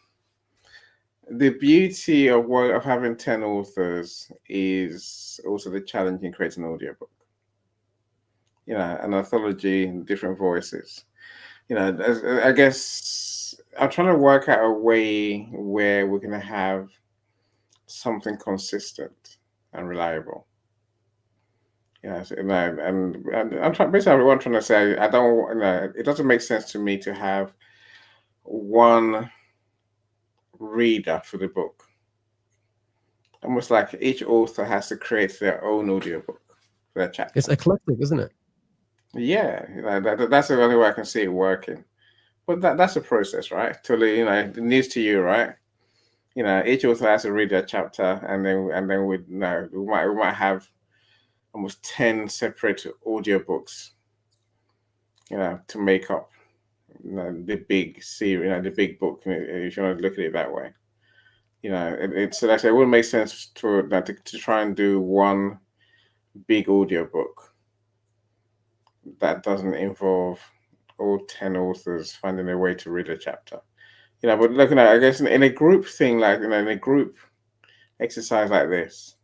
beauty of having 10 authors is also the challenge in creating an audiobook. An anthology, different voices. I guess I'm trying to work out a way where we're going to have something consistent and reliable. And I'm trying. Basically, what I'm trying to say, I don't. It doesn't make sense to me to have one reader for the book. Almost like each author has to create their own audiobook for their chapter. It's eclectic, isn't it? Yeah, that's the only way I can see it working. But that's a process, right? Totally, the news to you, right? Each author has to read their chapter, and then we might have almost 10 separate audiobooks, to make up the big series, the big book, if you want to look at it that way. It's like I say, it wouldn't make sense to try and do one big audiobook that doesn't involve all 10 authors finding a way to read a chapter. But looking at, I guess, in a group thing, like, in a group exercise like this,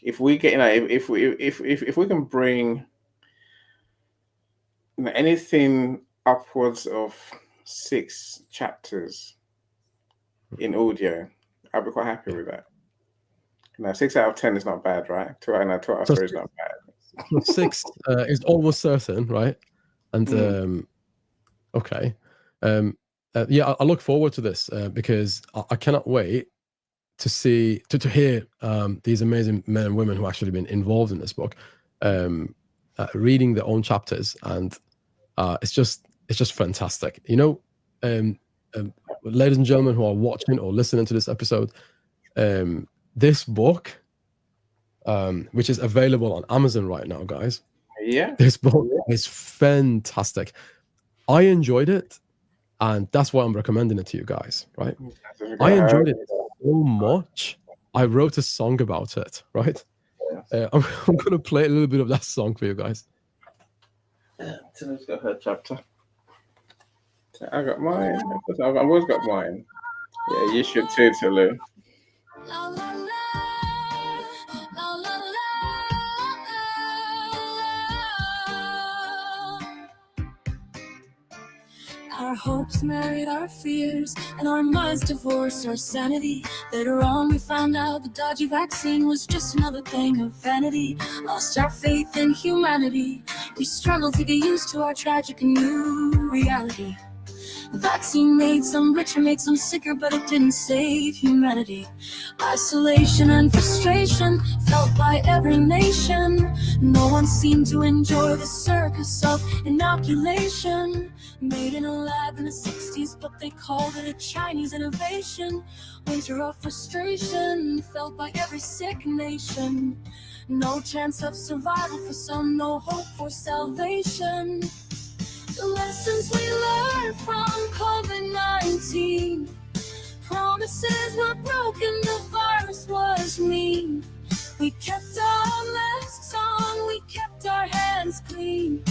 if we get, if we can bring anything upwards of 6 chapters in audio, I'll be quite happy with that. Now, 6 out of 10 is not bad, right? 2 out of 3 is not bad. 6 is almost certain, right? And okay, yeah, I look forward to this because I cannot wait to see to hear these amazing men and women who actually been involved in this book reading their own chapters, and it's just fantastic. You know, ladies and gentlemen who are watching or listening to this episode, this book, which is available on Amazon right now, guys. Yeah, this book is fantastic. I enjoyed it, and that's why I'm recommending it to you guys, right? I enjoyed it so much. I wrote a song about it, right? I'm going to play a little bit of that song for you guys. Tolu's got her chapter. I got mine. I've always got mine. Yeah, you should too, Tolu. Our hopes married our fears, and our minds divorced our sanity. Later on we found out the dodgy vaccine was just another thing of vanity. Lost our faith in humanity. We struggled to get used to our tragic and new reality. The vaccine made some richer, made some sicker, but it didn't save humanity. Isolation and frustration felt by every nation. No one seemed to enjoy the circus of inoculation. Made in a lab in the 60s, but they called it a Chinese innovation. Winter of frustration felt by every sick nation. No chance of survival for some, no hope for salvation. The lessons we learned from COVID-19. Promises were broken, the virus was mean. We kept our masks on, we kept our hands clean.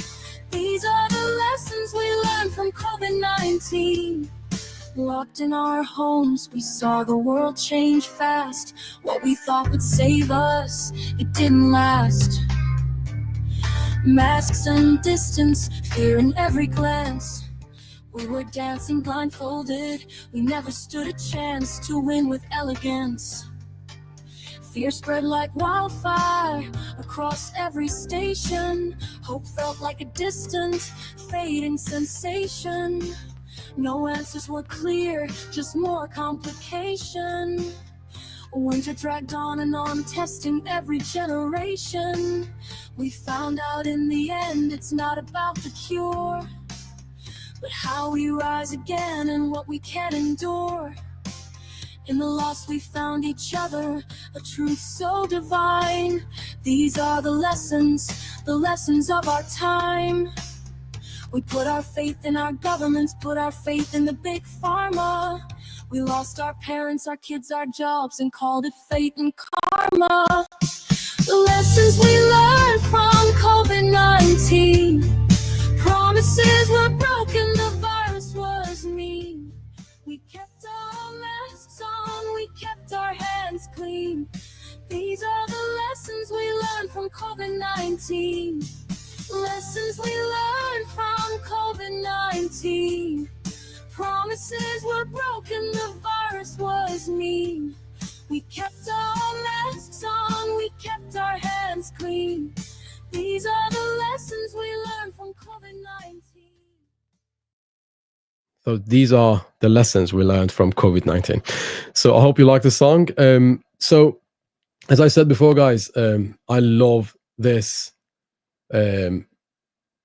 These are the lessons we learned from COVID-19. Locked in our homes, we saw the world change fast. What we thought would save us, it didn't last. Masks and distance, fear in every glance. We were dancing blindfolded, we never stood a chance to win with elegance. Fear spread like wildfire across every station. Hope felt like a distant, fading sensation. No answers were clear, just more complication. Winter dragged on and on, testing every generation. We found out in the end it's not about the cure, but how we rise again and what we can endure. In the loss we found each other, a truth so divine. These are the lessons of our time. We put our faith in our governments, put our faith in the big pharma. We lost our parents, our kids, our jobs, and called it fate and karma. The lessons we learned from COVID-19. Promises were broken, the virus was mean. We kept our masks on, we kept our hands clean. These are the lessons we learned from COVID-19. Lessons we learned from COVID-19. Promises were broken, the virus was mean. We kept our masks on, we kept our hands clean. These are the lessons we learned from COVID-19. So these are the lessons we learned from COVID-19. So I hope you like the song. So as I said before, guys, I love this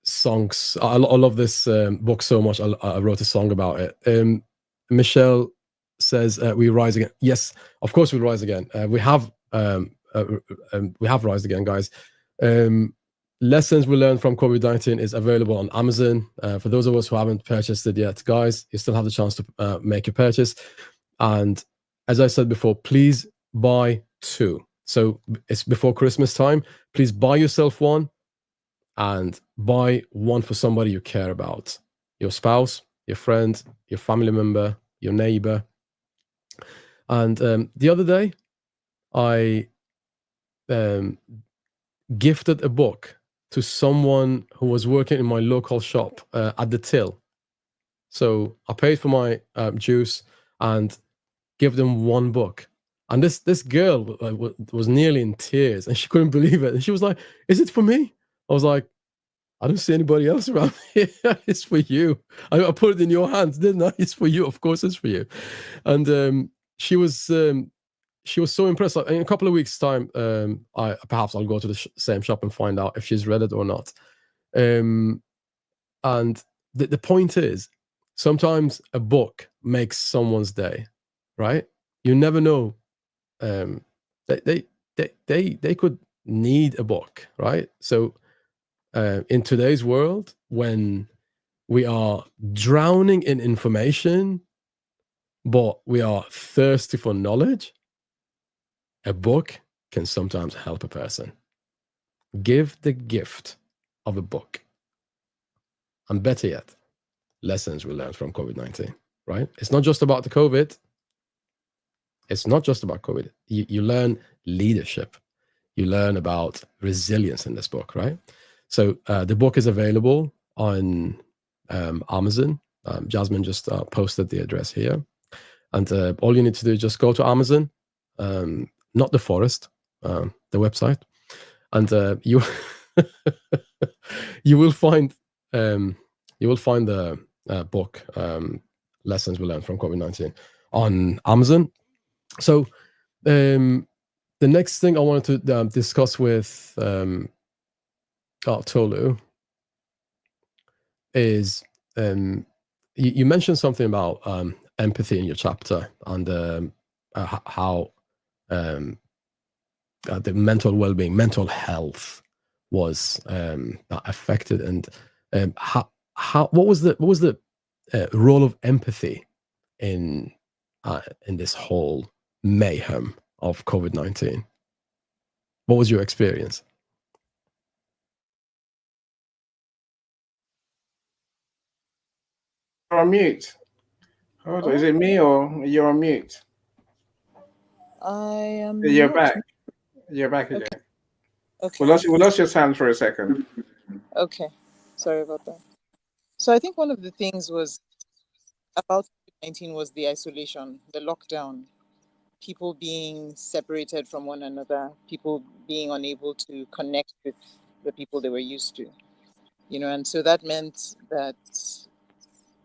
songs. I love this book so much. I wrote a song about it. Michelle says we rise again. Yes, of course we rise again. We have rise again, guys. Lessons we learned from COVID-19 is available on Amazon. For those of us who haven't purchased it yet, guys, you still have the chance to make a purchase. And as I said before, please buy 2. So it's before Christmas time. Please buy yourself one, and buy one for somebody you care about. Your spouse, your friend, your family member, your neighbor. And the other day, I gifted a book to someone who was working in my local shop at the till. So I paid for my juice and give them one book. And this girl was nearly in tears, and she couldn't believe it. And she was like, "Is it for me?" I was like, "I don't see anybody else around here. It's for you. I put it in your hands, didn't I? It's for you. Of course, it's for you." And she was so impressed. Like, in a couple of weeks' time, I'll go to the same shop and find out if she's read it or not. And the point is, sometimes a book makes someone's day, right? You never know. They could need a book, right? So in today's world, when we are drowning in information, but we are thirsty for knowledge, a book can sometimes help a person. Give the gift of a book. And better yet, lessons we learned from COVID-19, right? It's not just about the COVID. It's not just about COVID. You learn leadership. You learn about resilience in this book, right? So the book is available on Amazon. Jasmine just posted the address here. And all you need to do is just go to Amazon, not the forest, the website. And you you will find the book, Lessons We Learned from COVID-19, on Amazon. So the next thing I wanted to discuss with Tolu is you mentioned something about empathy in your chapter, and how the mental well-being, mental health was affected, and what was the role of empathy in this whole mayhem of COVID-19? What was your experience? You're on mute. Hold on. Is it me or you're on mute? I am. You're not. back. You're back again. Okay. We lost your sound for a second. Okay. Sorry about that. So I think one of the things was about COVID-19 was the isolation, the lockdown, people being separated from one another, people being unable to connect with the people they were used to, and so that meant that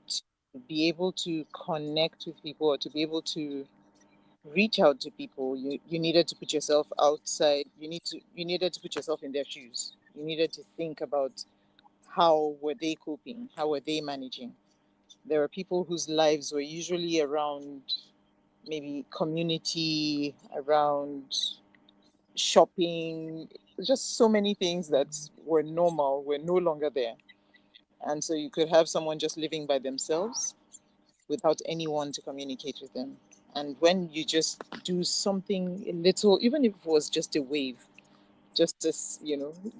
to be able to connect with people, or to be able to reach out to people, you needed to put yourself outside. You needed to put yourself in their shoes. You needed to think about how were they coping, how were they managing. There were people whose lives were usually around maybe community, around shopping, just so many things that were normal were no longer there. And so you could have someone just living by themselves without anyone to communicate with them. And when you just do something a little, even if it was just a wave, just this,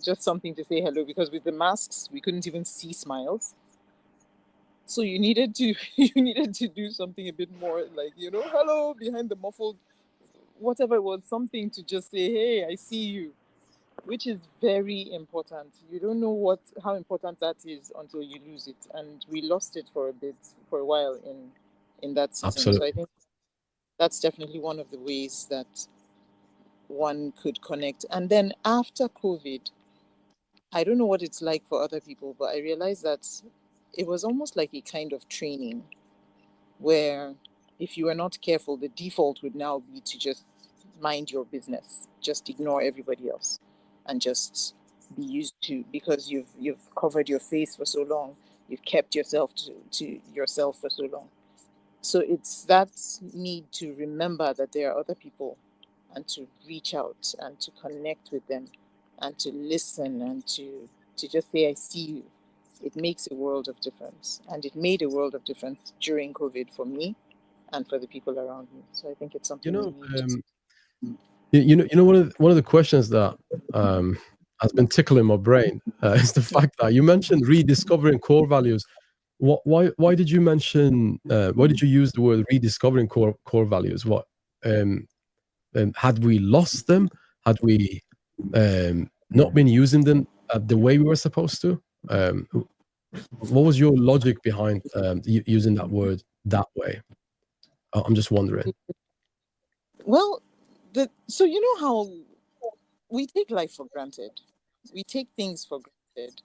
just something to say hello, because with the masks, we couldn't even see smiles. So you needed to do something a bit more like, hello behind the muffled, whatever it was, something to just say, hey, I see you, which is very important. You don't know how important that is until you lose it. And we lost it for a while in that season. Absolutely. So I think that's definitely one of the ways that one could connect. And then after COVID, I don't know what it's like for other people, but I realized that it was almost like a kind of training where if you were not careful, the default would now be to just mind your business, just ignore everybody else, and just be used to, because you've covered your face for so long, you've kept yourself to yourself for so long. So it's that need to remember that there are other people, and to reach out and to connect with them and to listen and to just say, I see you. It makes a world of difference. And it made a world of difference during COVID for me and for the people around me. So I think it's something one of the questions that has been tickling my brain is the fact that you mentioned rediscovering core values. Why did you mention? Why did you use the word rediscovering core values? What had we lost them? Had we not been using them the way we were supposed to? What was your logic behind using that word that way? I'm just wondering. Well, so you know how we take life for granted. We take things for granted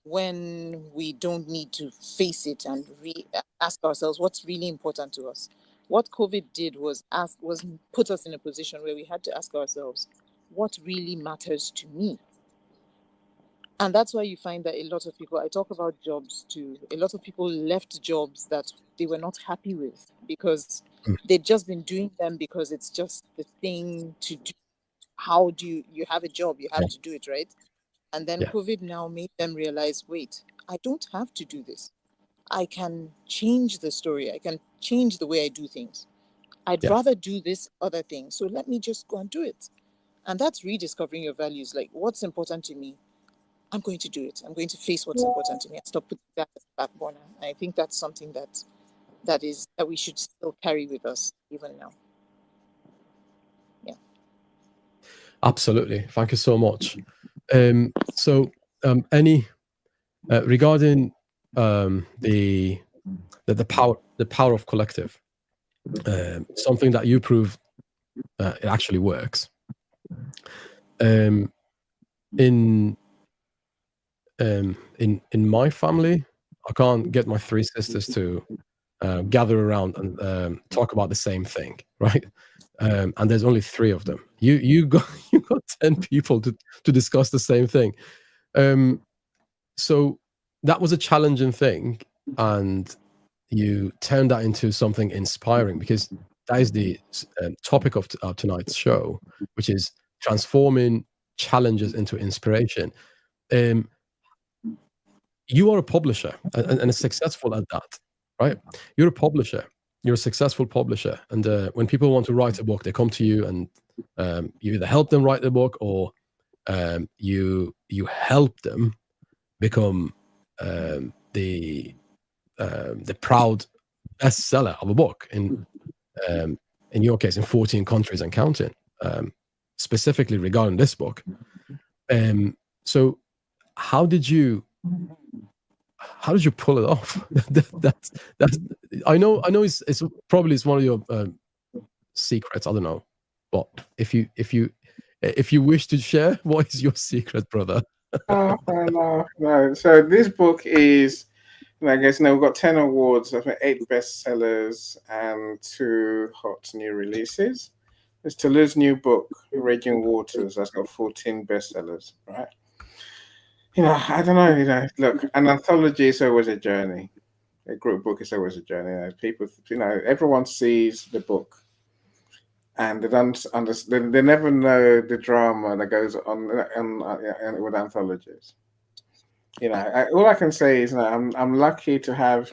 when we don't need to face it and ask ourselves what's really important to us. What COVID did was put us in a position where we had to ask ourselves, what really matters to me? And that's why you find that a lot of people, I talk about jobs too, a lot of people left jobs that they were not happy with because they'd just been doing them because it's just the thing to do. How do you have a job? You have to do it, right? And then COVID now made them realize, wait, I don't have to do this. I can change the story. I can change the way I do things. I'd rather do this other thing. So let me just go and do it. And that's rediscovering your values. Like, what's important to me? I'm going to do it. I'm going to face what's important to me. I stop putting that as a back burner. I think that's something that we should still carry with us even now. Yeah. Absolutely. Thank you so much. Any regarding the power of collective, something that you proved it actually works. In my family, I can't get my three sisters to gather around and talk about the same thing, right? And there's only three of them. You got 10 people to discuss the same thing. So that was a challenging thing, and you turned that into something inspiring, because that is the topic of tonight's show, which is transforming challenges into inspiration. You are a publisher and successful at that, right? You're a publisher. You're a successful publisher. And when people want to write a book, they come to you, and you either help them write the book, or you help them become the proud bestseller of a book, in your case, in 14 countries and counting, specifically regarding this book. So how did you pull it off? that's I know it's probably one of your secrets. I don't know, but if you wish to share, what is your secret, brother? No. So this book is, I guess, we've got 10 awards, I think 8 bestsellers and 2 hot new releases. It's Tolu's new book, Raging Waters, that's got 14 bestsellers, right? I don't know, look, an anthology is always a journey. A group book is always a journey. People, everyone sees the book, and they don't understand. They never know the drama that goes on with anthologies. All I can say is, I'm lucky to have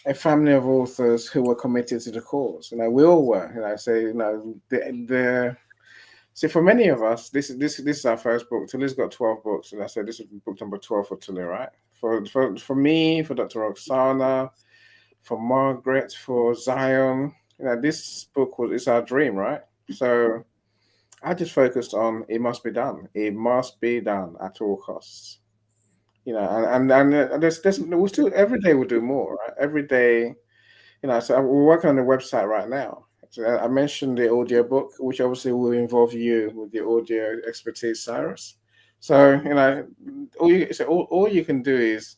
a family of authors who were committed to the cause. We all were. So for many of us, this is our first book. Tolu's got 12 books, and I said this is book number 12 for Tolu, right? For me, for Dr. Roxana, for Margaret, for Zion, this book is our dream, right? So I just focused on it must be done. It must be done at all costs. And there's we'll still, every day we'll do more, right? Every day, so we're working on the website right now. So I mentioned the audio book, which obviously will involve you with the audio expertise, Cyrus. So all you can do is,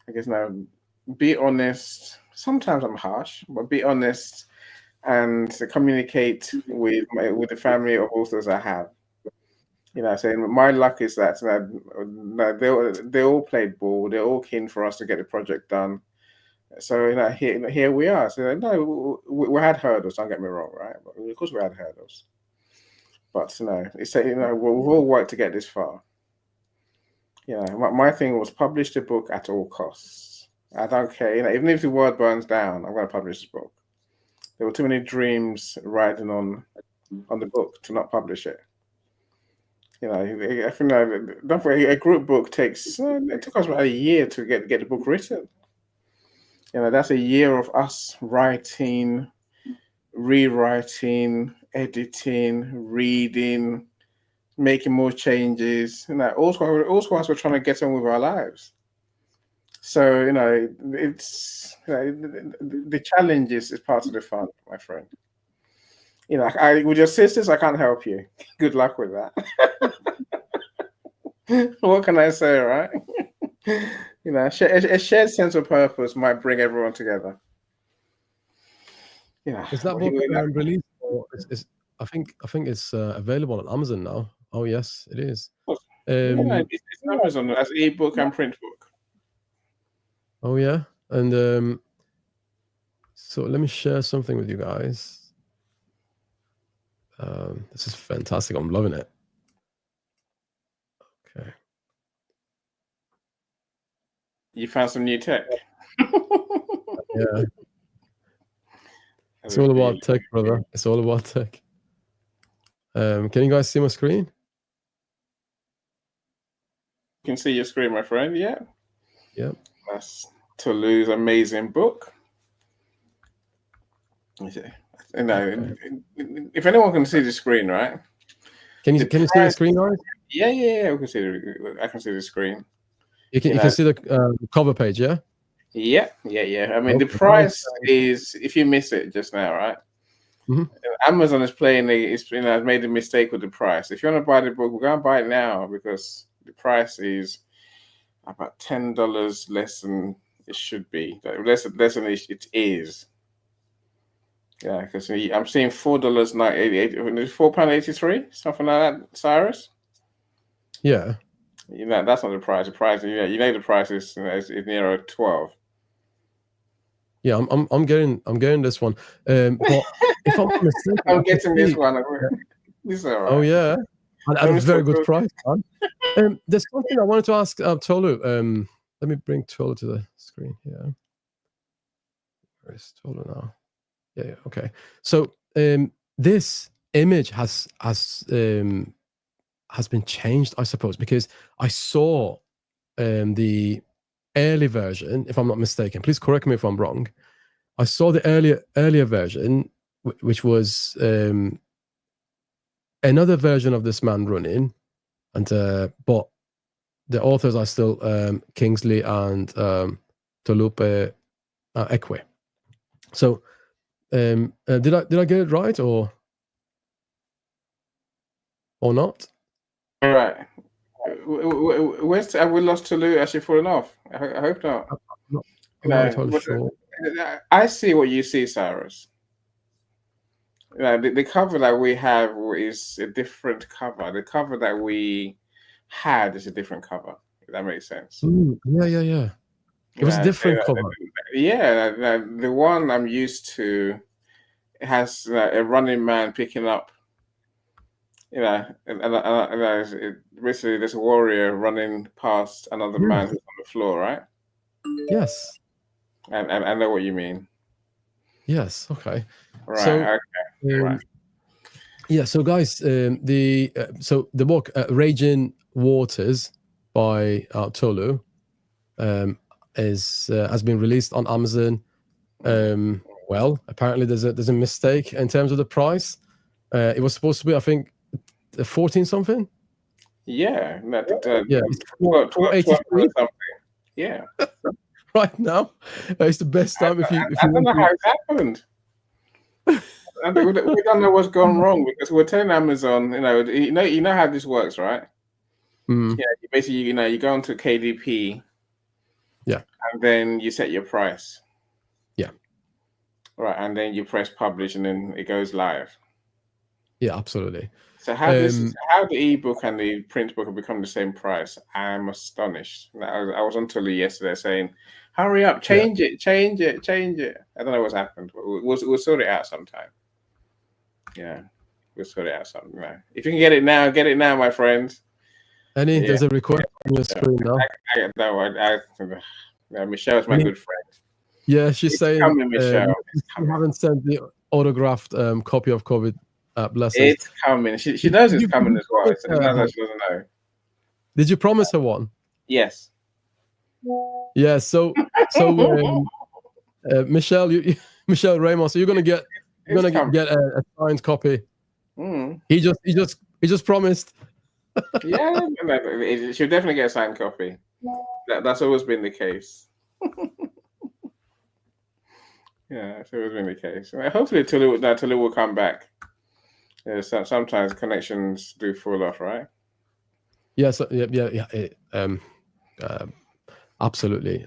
I guess, be honest. Sometimes I'm harsh, but be honest and communicate with the family of authors I have. So my luck is that they all played ball. They're all keen for us to get the project done. So here we are. So we had hurdles. Don't get me wrong, right? But of course we had hurdles. But we've all worked to get this far. My thing was publish the book at all costs. I don't care. Even if the world burns down, I'm going to publish this book. There were too many dreams riding on the book to not publish it. I think a group book it took us about a year to get the book written. That's a year of us writing, rewriting, editing, reading, making more changes. Also whilst we're trying to get on with our lives. So it's the challenge is part of the fun, my friend. With your sisters, I can't help you. Good luck with that. What can I say, right? A shared sense of purpose might bring everyone together. Is that book released? Or is I think it's available on Amazon now. Oh yes, it is. It's Amazon as ebook and print book. Oh yeah, and so let me share something with you guys. This is fantastic. I'm loving it. Okay. You found some new tech. Yeah. It's all about tech, brother. It's all about tech. Can you guys see my screen? You can see your screen, my friend. Yeah. Yep. That's Tolu's amazing book. If anyone can see the screen, right? Can you see the screen, guys? Yeah. We can see I can see the screen. You can see the cover page, yeah? Yeah. I mean, the price is, if you miss it just now, right? Mm-hmm. Amazon is has made a mistake with the price. If you want to buy the book, we're going to buy it now because the price is about $10 less than it should be. Less than it is. Yeah, because I'm seeing £4.83, something like that, Cyrus. Yeah. That's not the price. The price, the price is nearer 12. Yeah, I'm getting this one. But if I'm not mistaken, I'm getting this one. This is all right. Oh yeah, at a very good price, man. There's something I wanted to ask Tolu. Let me bring Tolu to the screen here. Where is Tolu now? Yeah. Okay. So this image has been changed, I suppose, because I saw the early version, if I'm not mistaken. Please correct me if I'm wrong. I saw the earlier version, which was another version of this man running, and but the authors are still Kingsley and Tolu Ekwe. So did I get it right or not? All right. Have we lost Tolu? Actually fallen off? I hope not. I'm not entirely sure. I see what you see, Cyrus. The cover that we have is a different cover. The cover that we had is a different cover. If that makes sense. Yeah. It was a different cover. Yeah, the one I'm used to has a running man picking up. Basically there's a warrior running past another man who's on the floor, right? Yes. And I know what you mean. Yes. Okay. Right. So, right. Yeah. So, guys, the book "Raging Waters" by Tolu has been released on Amazon. Well, apparently there's a mistake in terms of the price. It was supposed to be, I think, 14 something. Yeah. It's 483 something. Yeah. Right now, it's the best time if you. I don't know how it happened. We don't know what's gone wrong because we're telling Amazon, you know how this works, right? Mm. Yeah, basically, you go onto KDP. Yeah. And then you set your price. Yeah. Right, and then you press publish, and then it goes live. Yeah, absolutely. So how the ebook and the print book have become the same price? I'm astonished. I was on Tolu yesterday saying, "Hurry up, change it." I don't know what's happened. We'll sort it out sometime. Yeah, we'll sort it out sometime. If you can get it now, my friends. There's a request on your screen now. Michelle's my good friend. Yeah, she's saying coming, Michelle. You haven't sent the autographed copy of COVID blessings. It's coming. She knows it's coming as well. It's not that she doesn't know. Did you promise her one? Yes. Yeah. So Michelle, Michelle Ramos, so you're gonna get a signed copy. Mm. He just promised. Yeah, she'll definitely get a signed copy. That's always been the case. Yeah, it's always been the case. Hopefully, Tolu will come back. Yeah, sometimes connections do fall off, right? Yes, absolutely.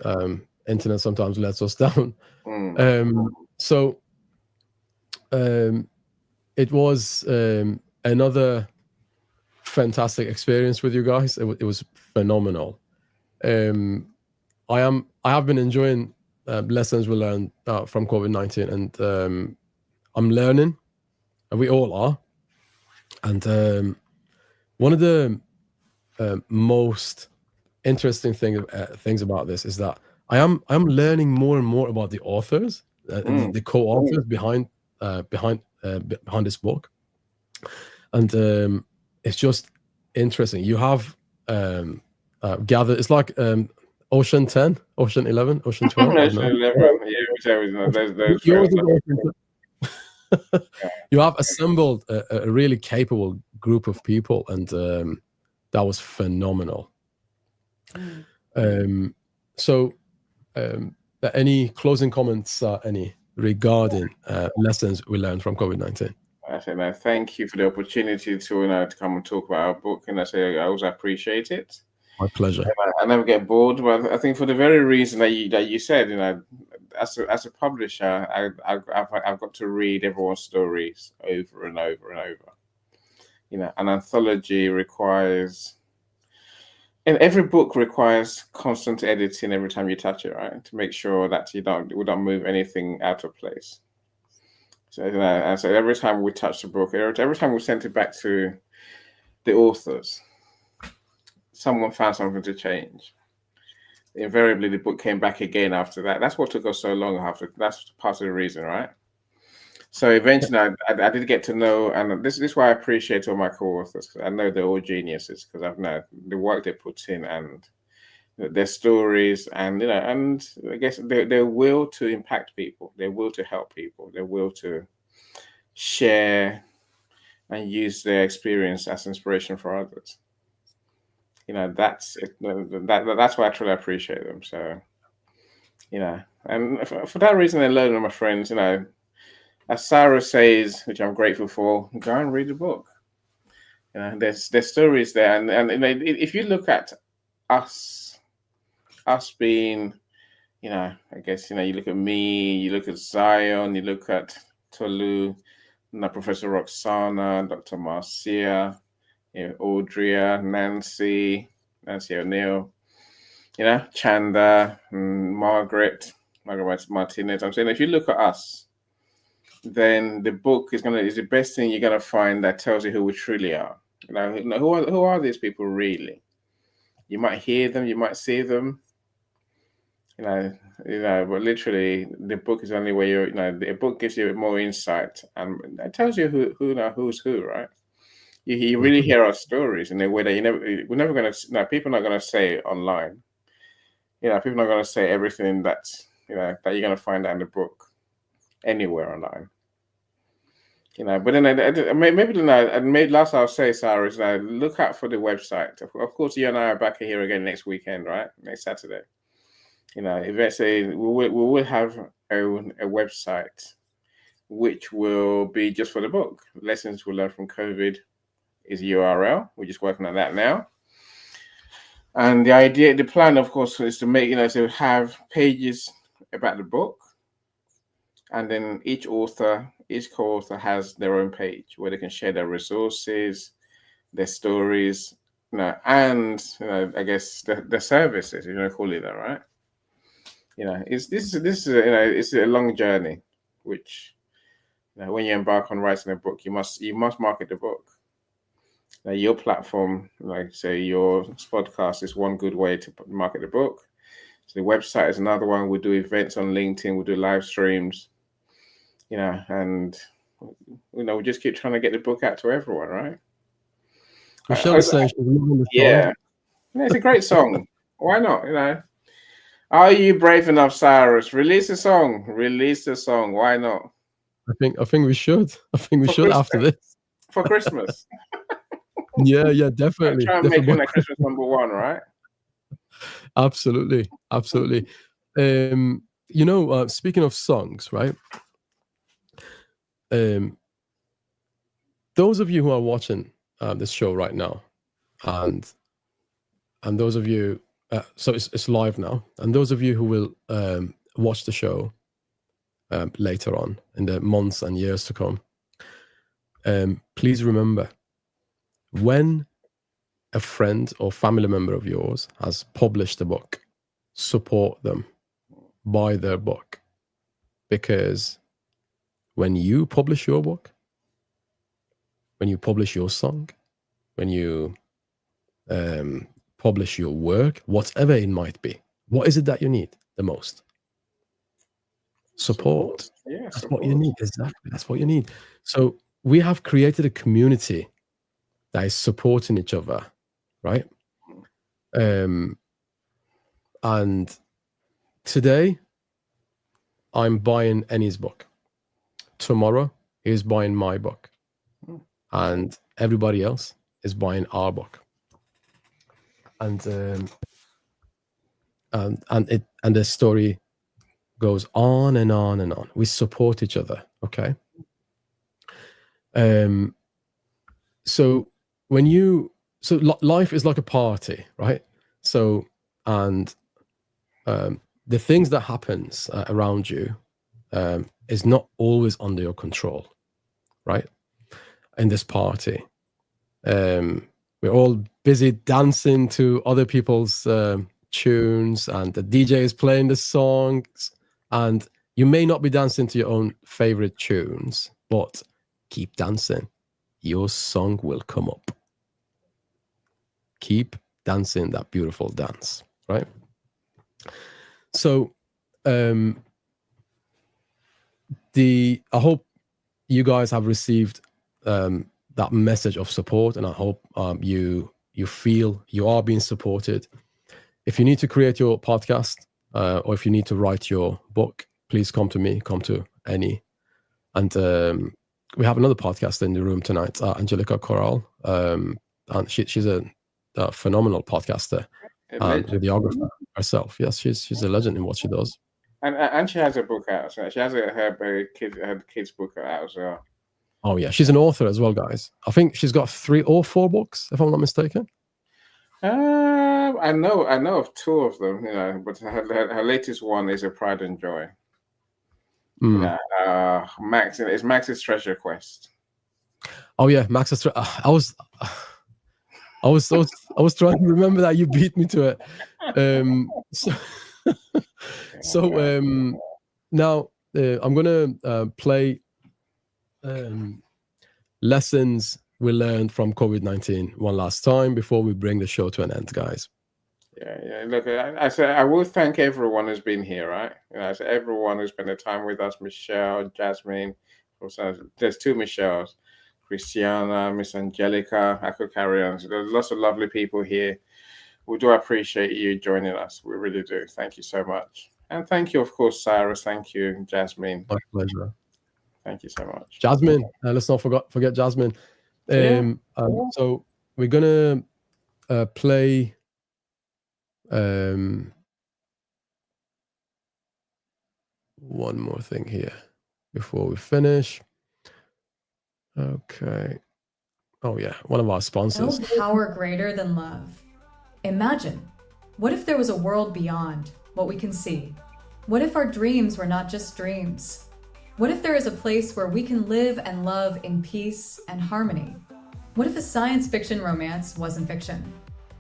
Internet sometimes lets us down. So it was another fantastic experience with you guys. It was phenomenal. I have been enjoying lessons we learned from COVID-19, and I'm learning, and we all are. And one of the most interesting things about this is that I'm learning more and more about the authors, and the co-authors behind this book, and it's just interesting. You have gathered. It's like Ocean 10, Ocean 11, Ocean 12. Ocean 11, yeah, whichever. Those you have assembled a really capable group of people, and that was phenomenal. So any closing comments regarding lessons we learned from COVID-19? I say no, thank you for the opportunity to come and talk about our book, and I say I always appreciate it. My pleasure. I never get bored, but I think for the very reason that you said, as a publisher, I've got to read everyone's stories over and over and over. An anthology requires, and every book requires constant editing every time you touch it, right? To make sure that we don't move anything out of place. So, and so every time we touch the book, every time we sent it back to the authors, someone found something to change. Invariably, the book came back again after that. That's what took us so long after. That's part of the reason, right? So eventually, I did get to know, and this is why I appreciate all my co-authors. I know they're all geniuses because I've known the work they put in and their stories, and and I guess their will to impact people, their will to help people, their will to share and use their experience as inspiration for others. That's it. That's why I truly appreciate them. So, and for that reason alone, my friends, as Cyrus says, which I'm grateful for, go and read the book. There's stories there, and if you look at us being, I guess you look at me, you look at Zion, you look at Tolu, Professor Roxana, Dr. Marcia, Audria, Nancy O'Neill, Chanda, Margaret Martinez. I'm saying if you look at us, then the book is the best thing you're gonna find that tells you who we truly are. Who are these people really? You might hear them, you might see them, but literally the book is only where the book gives you more insight and it tells you who's who, right? You really hear our stories in a way that we're never going to. People are not going to say online. People are not going to say everything that that you're going to find out in the book anywhere online. But then maybe last I'll say, Sarah, is look out for the website. Of course, you and I are back here again next weekend, right? Next Saturday. Eventually we will have a website which will be just for the book. Lessons we learned from COVID is URL. We're just working on that now. And the plan, of course, is to make, to have pages about the book. And then each co-author has their own page where they can share their resources, their stories, and I guess the services, call it that, right? This is a long journey, which when you embark on writing a book, you must market the book. Your platform, like say your podcast, is one good way to market the book. So the website is another one. We do events on LinkedIn. We do live streams. And we just keep trying to get the book out to everyone, right? Michelle is saying she's moving the song. It's a great song. Why not? Are you brave enough, Cyrus? Release a song. Why not? I think we should. I think we should Christmas. After this for Christmas. Yeah, definitely. Try and make it like Christmas #1, right? Absolutely. Speaking of songs, right? Those of you who are watching this show right now, and those of you, so it's live now, and those of you who will watch the show later on in the months and years to come, please remember, when a friend or family member of yours has published a book, support them, buy their book, because when you publish your book, when you publish your song, when you publish your work, whatever it might be, what is it that you need the most? Support. Yeah, that's support. what you need. Exactly, that's what you need. So we have created a community that is supporting each other, right? And today I'm buying Annie's book. Tomorrow he's buying my book, and everybody else is buying our book. And the story goes on and on and on. We support each other, okay? So life is like a party, right? So, and the things that happens around you is not always under your control, right? In this party, we're all busy dancing to other people's tunes, and the DJ is playing the songs, and you may not be dancing to your own favorite tunes, but keep dancing. Your song will come up. Keep dancing that beautiful dance, right? So I hope you guys have received that message of support, and I hope you feel you are being supported. If you need to create your podcast, or if you need to write your book, please come to me, come to Annie. And we have another podcaster in the room tonight, Angelica Corral. And she's a phenomenal podcaster and videographer herself. Yes, she's a legend in what she does. And she has a book out. So she has her kids book out as well. Oh yeah, she's an author as well, guys. I think she's got 3 or 4 books, if I'm not mistaken. I know of 2 of them, but her latest one is A Pride and Joy. Max, it's Max's Treasure Quest. Oh yeah, Max's. I was trying to remember that. You beat me to it. Now I'm gonna play lessons we learned from COVID-19 one last time before we bring the show to an end, guys. Yeah. Look, I will thank everyone who's been here, right? Everyone who's spent the time with us, Michelle, Jasmine. There's 2 Michelles, Christiana, Miss Angelica. I could carry on. So there's lots of lovely people here. We do appreciate you joining us. We really do. Thank you so much. And thank you, of course, Cyrus. Thank you, Jasmine. My pleasure. Thank you so much. Jasmine, let's not forget Jasmine. So we're gonna play one more thing here before we finish. Okay. Oh yeah, one of our sponsors. No power greater than love. Imagine, what if there was a world beyond what we can see? What if our dreams were not just dreams? What if there is a place where we can live and love in peace and harmony? What if a science fiction romance wasn't fiction?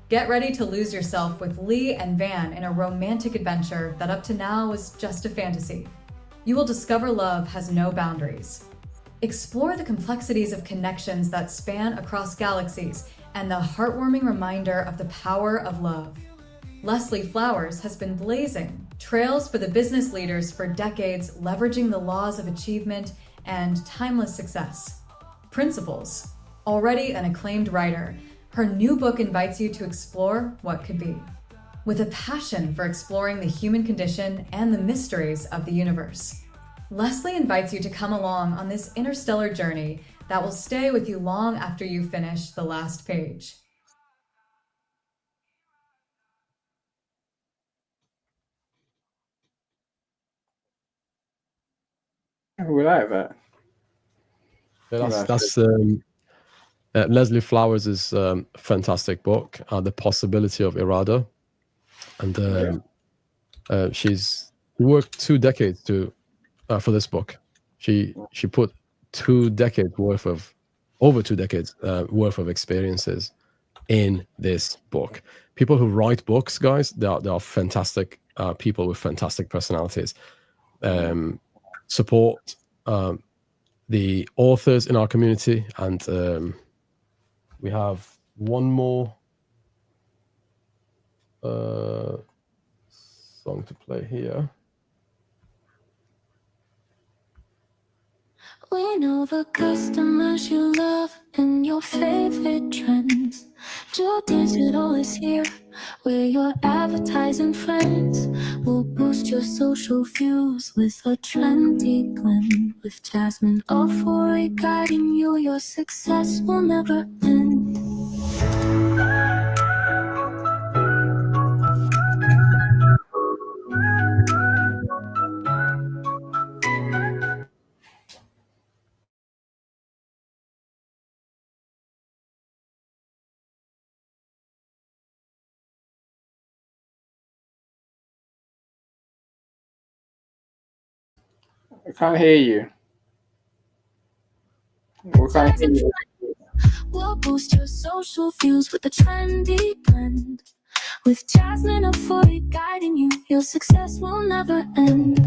Get ready to lose yourself with Lee and Van in a romantic adventure that up to now was just a fantasy. You will discover love has no boundaries. Explore the complexities of connections that span across galaxies and the heartwarming reminder of the power of love. Leslie Flowers has been blazing trails for the business leaders for decades, leveraging the laws of achievement and timeless success. Principles. Already an acclaimed writer, her new book invites you to explore what could be. With a passion for exploring the human condition and the mysteries of the universe, Leslie invites you to come along on this interstellar journey that will stay with you long after you finish the last page. We like that. Yeah, that's Leslie Flowers' fantastic book, The Possibility of Irada. And she's worked 2 decades for this book. She put 2 decades worth of over 2 decades worth of experiences in this book. People who write books, guys, they are fantastic people with fantastic personalities. Support the authors in our community, and we have one more song to play here. We know the customers you love and your favorite trends. Joe Digital is here, where your advertising friends will boost your social views with a trendy blend. With Jasmine Ofori guiding you, your success will never end. I can't hear you. We can't hear you. We'll boost your social views with a trendy blend. With Jasmine Ofori guiding you, your success will never end.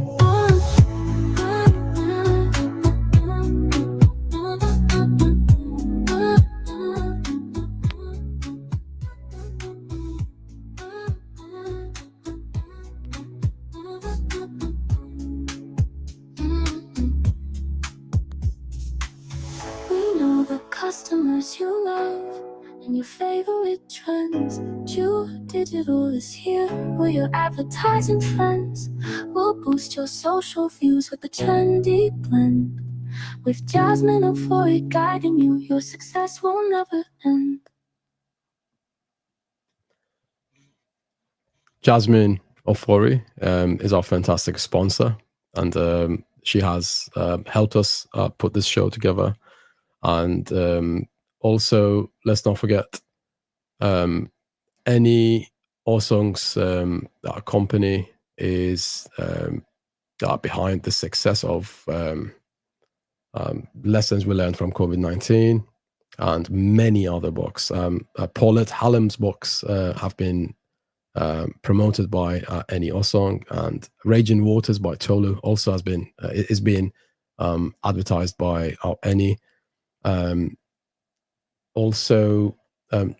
Customers you love and your favorite trends. True Digital is here, where your advertising friends will boost your social views with a trendy blend. With Jasmine Ofori guiding you, your success will never end. Jasmine Ofori is our fantastic sponsor, and she has helped us put this show together. And also, let's not forget any Osong's company is behind the success of lessons we learned from COVID-19 and many other books. Paulette Hallam's books have been promoted by Annie Osong, and Raging Waters by Tolu also has been is being advertised by Annie. Also,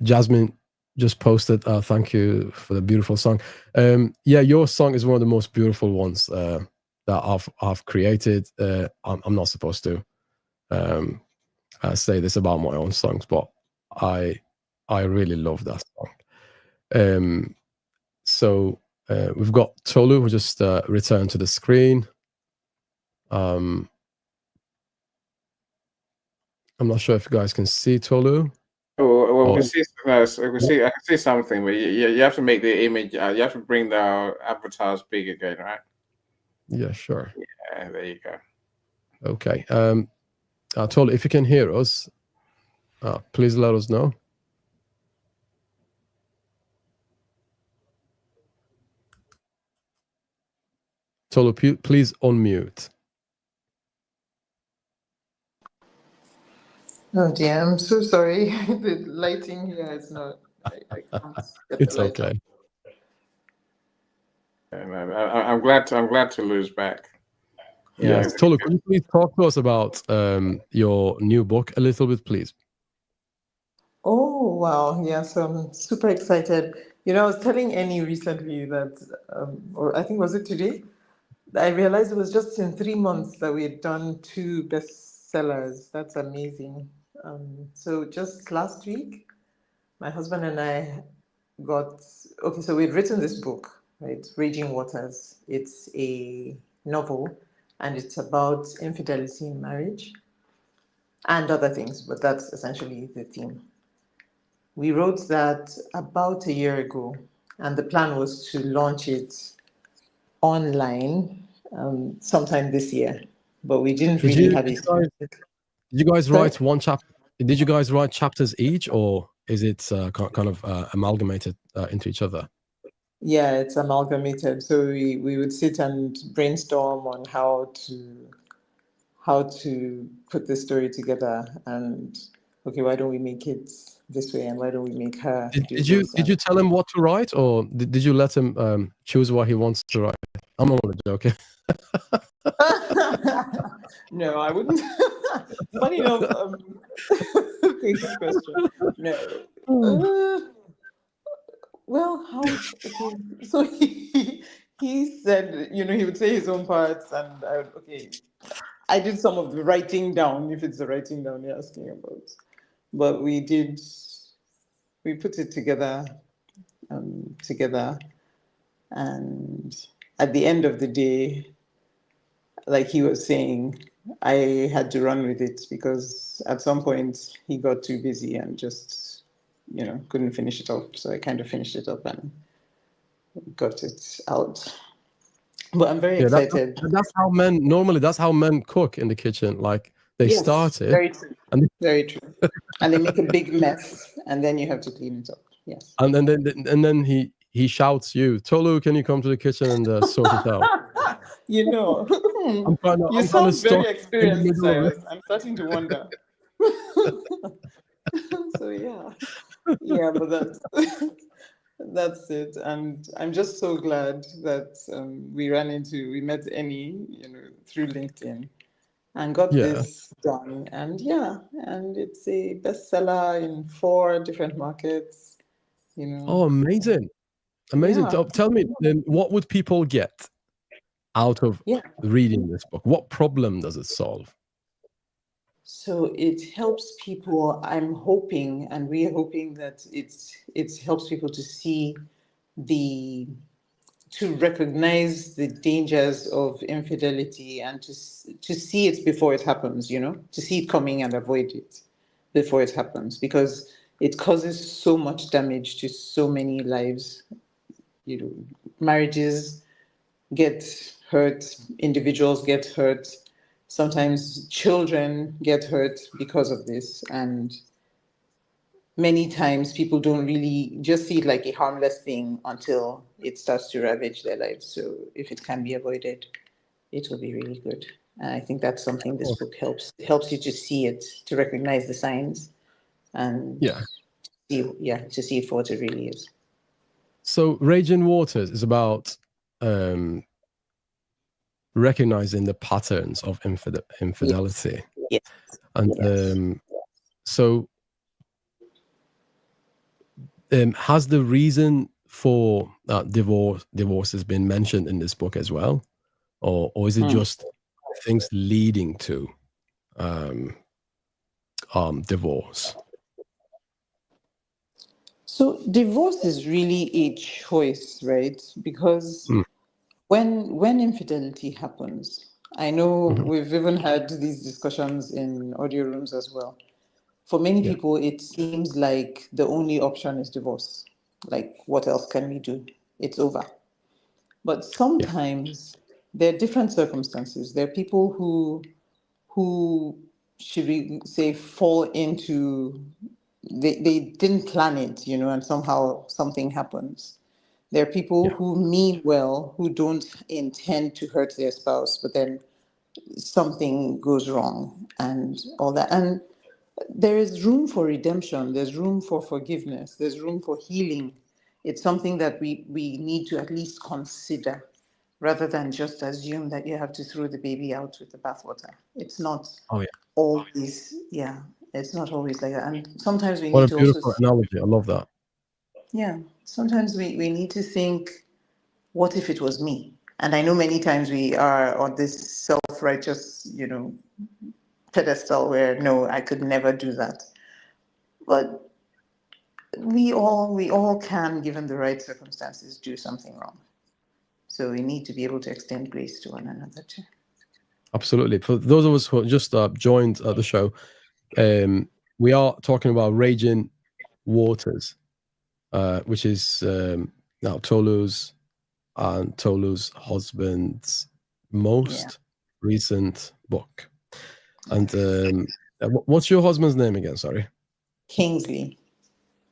Jasmine just posted, thank you for the beautiful song. Yeah, your song is one of the most beautiful ones that I've created. I'm not supposed to say this about my own songs, but I really love that song. So we've got Tolu who just returned to the screen. I'm not sure if you guys can see Tolu. Well, we see. I can see something, but you have to make the image. You have to bring the avatar big again, right? Yeah, sure. Yeah, there you go. Okay. Tolu, if you can hear us, please let us know. Tolu, please unmute. Oh dear, I'm so sorry. The lighting here is not. I can't get It's the light okay. And I'm glad to lose back. Yes, Tolu, could you please talk to us about your new book a little bit, please? Oh wow, yeah. So I'm super excited. You know, I was telling Annie recently that, or I think was it today, I realized it was just in 3 months that we had done 2 bestsellers. That's amazing. So just last week, my husband and I got, okay, so we'd written this book, right? Raging Waters. It's a novel and it's about infidelity in marriage. and other things, but that's essentially the theme. We wrote that about a year ago, and the plan was to launch it online sometime this year, but we didn't Did really you have did a you guys, did you guys Sorry? write one chapter? Did you guys write chapters each, or is it kind of amalgamated into each other? Yeah, it's amalgamated. So we would sit and brainstorm on how to put the story together, and okay, why don't we make it this way, and why don't we make her do Did this? you tell him what to write, or did you let him choose what he wants to write? I'm only joking. No, I wouldn't. Funny enough, thanks for the question. No. Well, how? Okay, so he said, he would say his own parts, and I did some of the writing down, if it's the writing down you're asking about. But we put it together, and at the end of the day, like he was saying, I had to run with it because at some point he got too busy and just, couldn't finish it off. So I kind of finished it up and got it out. But I'm very excited. That's how men normally. That's how men cook in the kitchen. Like they Yes, start it, very true. Very true. And they make a big mess, and then you have to clean it up. Yes. and then he shouts you, Tolu, can you come to the kitchen and sort it out? You I'm sound stuck very in the experienced, middle of it. Cyrus. I'm starting to wonder. So yeah, but that's it. And I'm just so glad that we met Annie, through LinkedIn, and got this done. And and it's a bestseller in 4 different markets. Oh, amazing. Yeah. Tell me then, what would people get out of reading this book? What problem does it solve? So it helps people. I'm hoping, and we're hoping that it helps people to see to recognize the dangers of infidelity, and to see it before it happens. To see it coming and avoid it before it happens, because it causes so much damage to so many lives. Marriages get hurt, individuals get hurt, sometimes children get hurt because of this, and many times people don't really just see it like a harmless thing until it starts to ravage their lives. So if it can be avoided, it will be really good. And I think that's something this book helps you to see it, to recognize the signs, and to see it for what it really is. So Raging Waters is about recognizing the patterns of infidelity. Yes. And so has the reason for divorce has been mentioned in this book as well, or is it just things leading to divorce? So divorce is really a choice, right? Because when infidelity happens, I know we've even had these discussions in audio rooms as well. For many people, it seems like the only option is divorce. Like, what else can we do? It's over. But sometimes there are different circumstances. There are people who should we say fall into, they didn't plan it, and somehow something happens. There are people who mean well, who don't intend to hurt their spouse, but then something goes wrong and all that. And there is room for redemption. There's room for forgiveness. There's room for healing. It's something that we need to at least consider, rather than just assume that you have to throw the baby out with the bathwater. It's not always, it's not always like that. And sometimes we What need a to beautiful also, analogy. I love that. sometimes we need to think, what if it was me? And I know many times we are on this self-righteous, pedestal where, no, I could never do that. But we all can, given the right circumstances, do something wrong. So we need to be able to extend grace to one another too. Absolutely. For those of us who just joined the show, We are talking about Raging Waters, which is now Tolu's and Tolu's husband's most recent book. And what's your husband's name again? Sorry. Kingsley.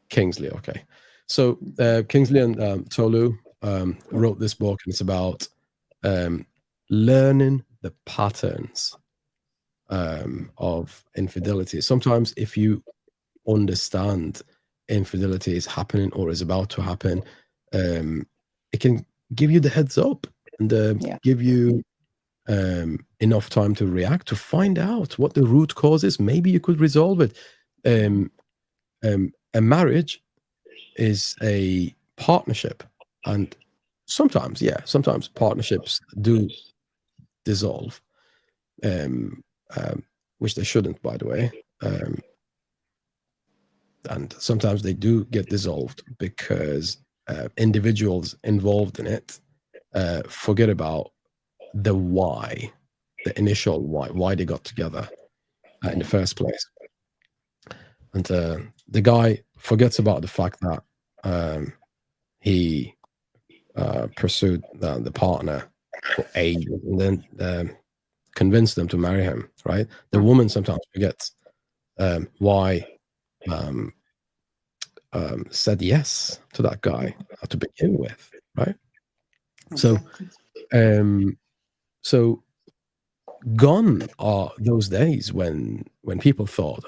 Kingsley. Okay. So Kingsley and Tolu wrote this book, and it's about learning the patterns of infidelity. Sometimes if you understand infidelity is happening or is about to happen, it can give you the heads up and give you enough time to react, to find out what the root cause is. Maybe you could resolve it. A marriage is a partnership, and sometimes partnerships do dissolve, which they shouldn't, by the way. And sometimes they do get dissolved because individuals involved in it forget about the why, the initial why they got together in the first place. And the guy forgets about the fact that he pursued the partner for ages and then convinced them to marry him, right? The woman sometimes forgets why said yes to that guy to begin with, right? So gone are those days when people thought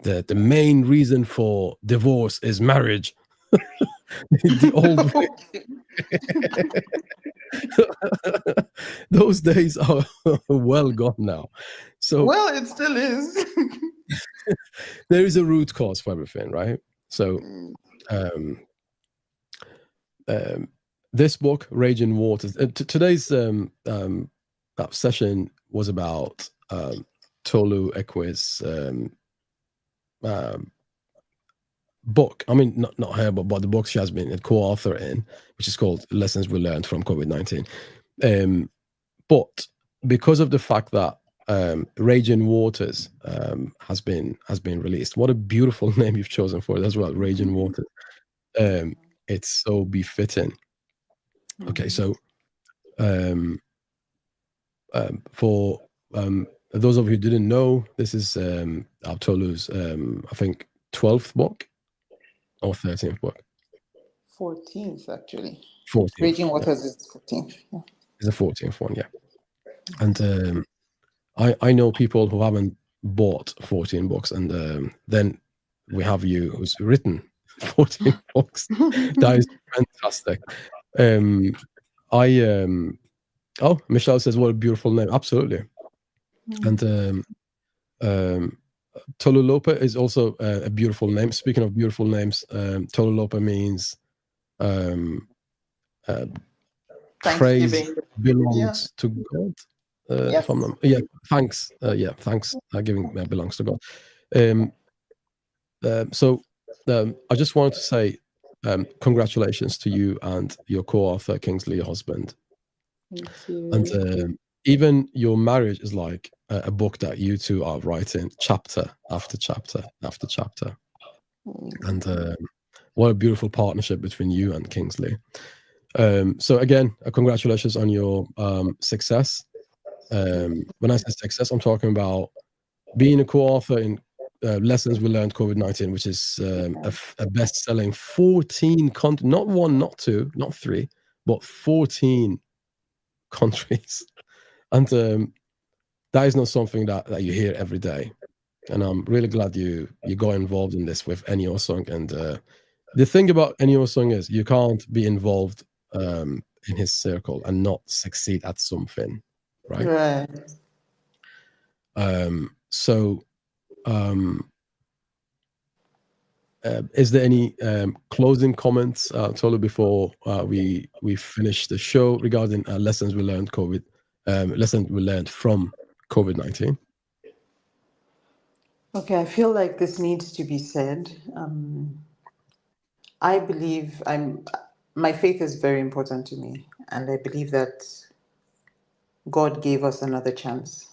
that the main reason for divorce is marriage. The old way. Those days are well gone now. So well, it still is. there is a root cause for everything, right? So this book, Raging Waters, today's session was about Tolu Ekwe's book. I mean, not her, but the book she has been a co-author in, which is called Lessons We Learned from COVID-19. But because of the fact that Raging Waters has been released, what a beautiful name you've chosen for it as well, Raging Waters. It's so befitting. Okay, so for those of you who didn't know, this is Tolu's I think 12th book or 13th book. 14th, actually. 14th. Raging Waters is 14th. Yeah. It's the 14th one, yeah. And I know people who haven't bought 14 books, and then we have you who's written 14 books. That is fantastic. Oh, Michelle says, what a beautiful name. Absolutely. And Tolu Lope is also a beautiful name. Speaking of beautiful names, Tolu Lope means praise belongs to God. If I'm not, thanks. Thanks. Giving belongs to God. So I just wanted to say congratulations to you and your co-author, Kingsley, your husband. Thank you. And even your marriage is like a book that you two are writing chapter after chapter after chapter. And what a beautiful partnership between you and Kingsley. So again, congratulations on your success. When I say success, I'm talking about being a co-author in Lessons We Learned COVID-19, which is a best-selling 14 not one, not two, not three, but 14 countries. And that is not something that you hear every day. And I'm really glad you got involved in this with Ennio Song. And the thing about Ennio Song is you can't be involved in his circle and not succeed at something, right? So is there any closing comments, Tolu, before we finish the show regarding lessons we learned from COVID-19? Okay, I feel like this needs to be said. I believe my faith is very important to me, and I believe that God gave us another chance,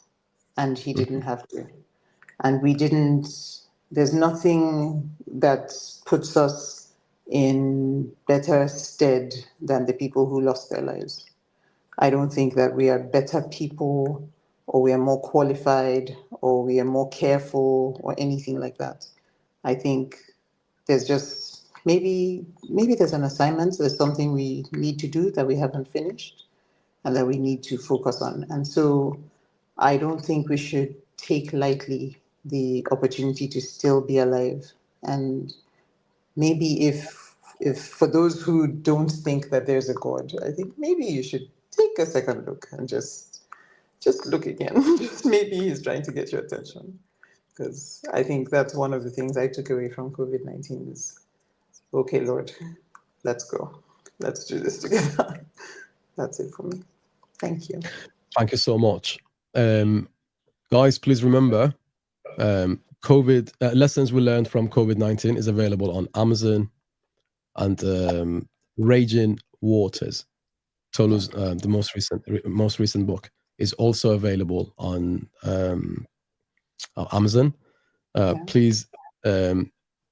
and He didn't have to. and there's nothing that puts us in better stead than the people who lost their lives. I don't think that we are better people, or we are more qualified, or we are more careful, or anything like that. I think there's just maybe there's an assignment, there's something we need to do that we haven't finished and that we need to focus on. And so I don't think we should take lightly the opportunity to still be alive. And maybe if for those who don't think that there's a God, I think maybe you should take a second look and just look again. Just maybe he's trying to get your attention. Because I think that's one of the things I took away from COVID-19 is, okay, Lord, let's go. Let's do this together. That's it for me. Thank you. Thank you so much. Guys, please remember, COVID lessons we learned from COVID-19 is available on Amazon, and Raging Waters, Tolu's the most recent book, is also available on Amazon. Please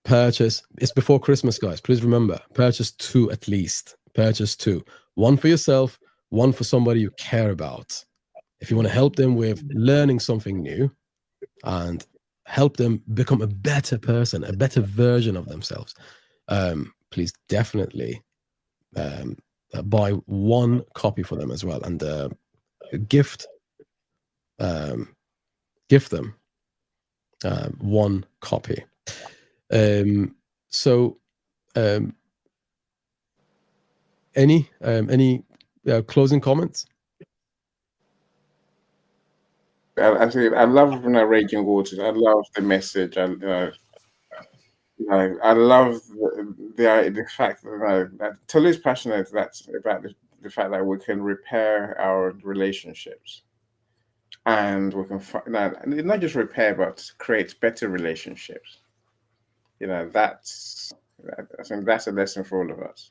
purchase. It's before Christmas, guys. Please remember, purchase 2 at least. Purchase 2. One for yourself, one for somebody you care about. If you want to help them with learning something new and help them become a better person, a better version of themselves, please definitely buy 1 copy for them as well, and gift them 1 copy. Any closing comments? I love Raging Waters. I love the message. I love the fact that Tolu is passionate about the fact that we can repair our relationships, and we can not just repair but create better relationships. I think that's a lesson for all of us.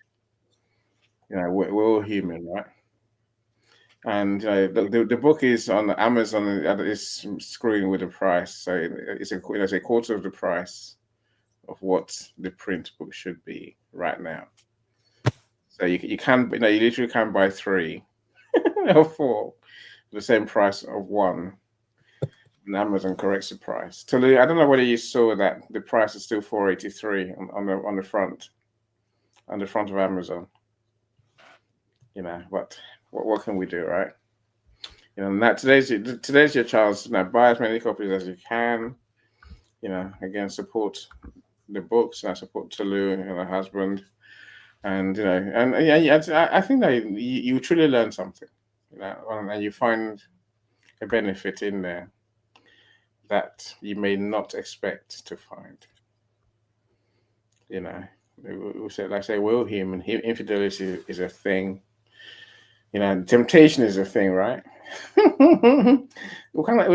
We're all human, right? And the book is on Amazon. It's screwing with the price, so it's a quarter of the price of what the print book should be right now. So you can, you literally can buy 3 or 4 for the same price of 1. And Amazon corrects the price. Tolu, I don't know whether you saw that the price is still $4.83 on the front of Amazon. But what can we do, right? Now today's your chance. Buy as many copies as you can. Again, support the books. I support Tolu and her husband, and I think that you truly learn something. And you find a benefit in there that you may not expect to find. We say, like I say, we're all human. Infidelity is a thing. Temptation is a thing, right? We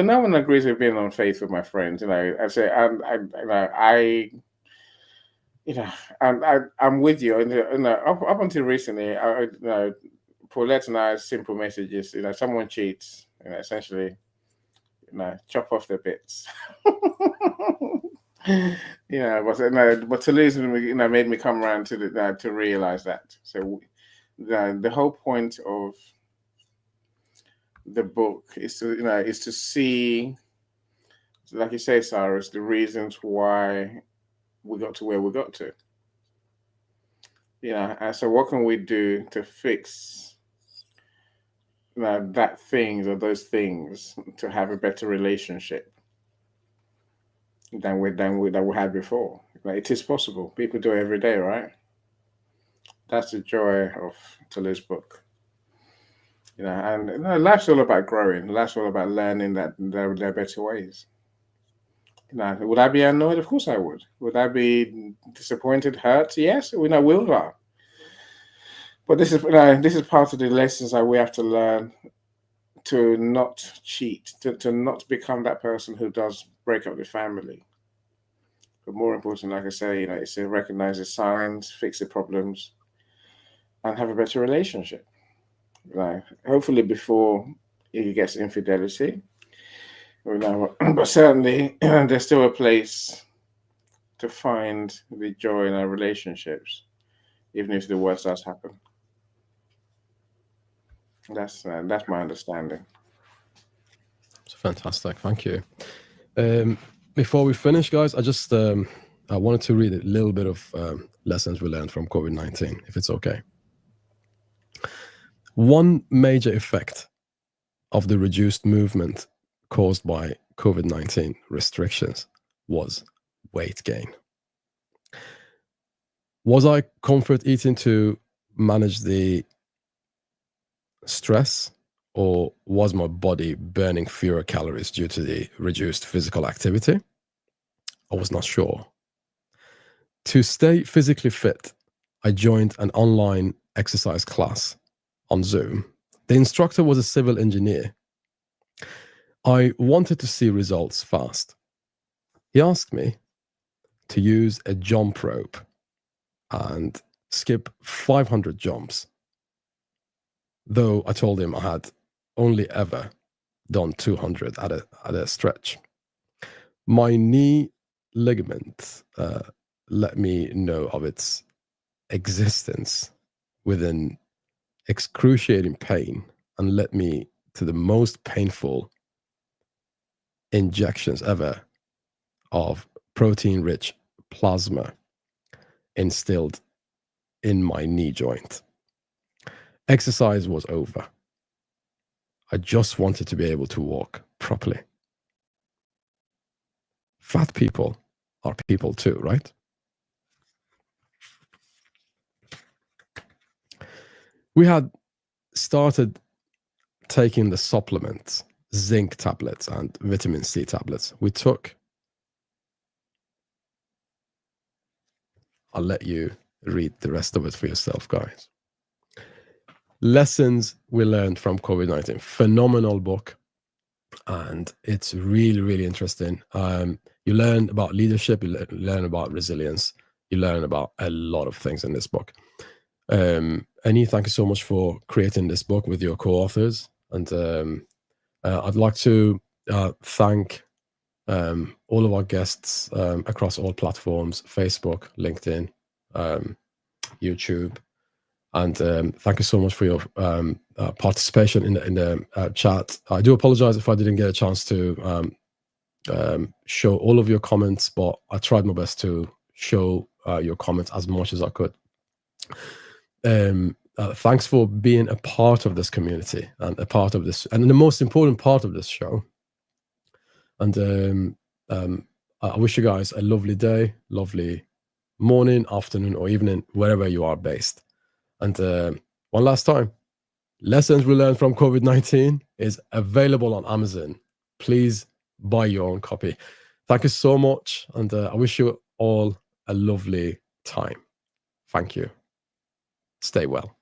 no one agrees with being unfaithful, my friends. I say, I'm with you. Up until recently, Paulette and I, simple messages. Someone cheats, essentially, chop off their bits. But Toulouse, made me come around to realize that. So the whole point of the book is to see, like you say, Cyrus, the reasons why we got to where we got to. And so what can we do to fix that things or those things to have a better relationship than we had before? It is possible. People do it every day, right? That's the joy of Tolu's book. And life's all about growing. Life's all about learning that there are better ways. Would I be annoyed? Of course I would. Would I be disappointed, hurt? Yes, we will are. But this is part of the lessons that we have to learn to not cheat, to not become that person who does break up the family. But more important, like I say, it's to recognize the signs, fix the problems, and have a better relationship. Hopefully before it gets infidelity, But certainly, there's still a place to find the joy in our relationships, even if the worst does happen. That's my understanding. It's fantastic. Thank you. Before we finish, guys, I wanted to read a little bit of lessons we learned from COVID-19, if it's okay. One major effect of the reduced movement caused by COVID-19 restrictions was weight gain. Was I comfort eating to manage the stress, or was my body burning fewer calories due to the reduced physical activity? I was not sure. To stay physically fit, I joined an online exercise class on Zoom. The instructor was a civil engineer. I wanted to see results fast. He asked me to use a jump rope and skip 500 jumps, though I told him I had only ever done 200 at a stretch. My knee ligament let me know of its existence with an excruciating pain and led me to the most painful injections ever of protein-rich plasma instilled in my knee joint. Exercise was over. I just wanted to be able to walk properly. Fat people are people too, right? We had started taking the supplements, zinc tablets and vitamin C tablets. We took, I'll let you read the rest of it for yourself, guys. Lessons we learned from COVID-19. Phenomenal book. And it's really, really interesting. You learn about leadership, you learn about resilience, you learn about a lot of things in this book. Annie, thank you so much for creating this book with your co-authors. And I'd like to thank all of our guests across all platforms, Facebook, LinkedIn, YouTube. And thank you so much for your participation in the chat. I do apologize if I didn't get a chance to show all of your comments, but I tried my best to show your comments as much as I could. Thanks for being a part of this community and a part of this, and the most important part of this show. And I wish you guys a lovely day, lovely morning, afternoon, or evening, wherever you are based. And one last time, Lessons We Learned from COVID-19 is available on Amazon. Please buy your own copy. Thank you so much, and I wish you all a lovely time. Thank you. Stay well.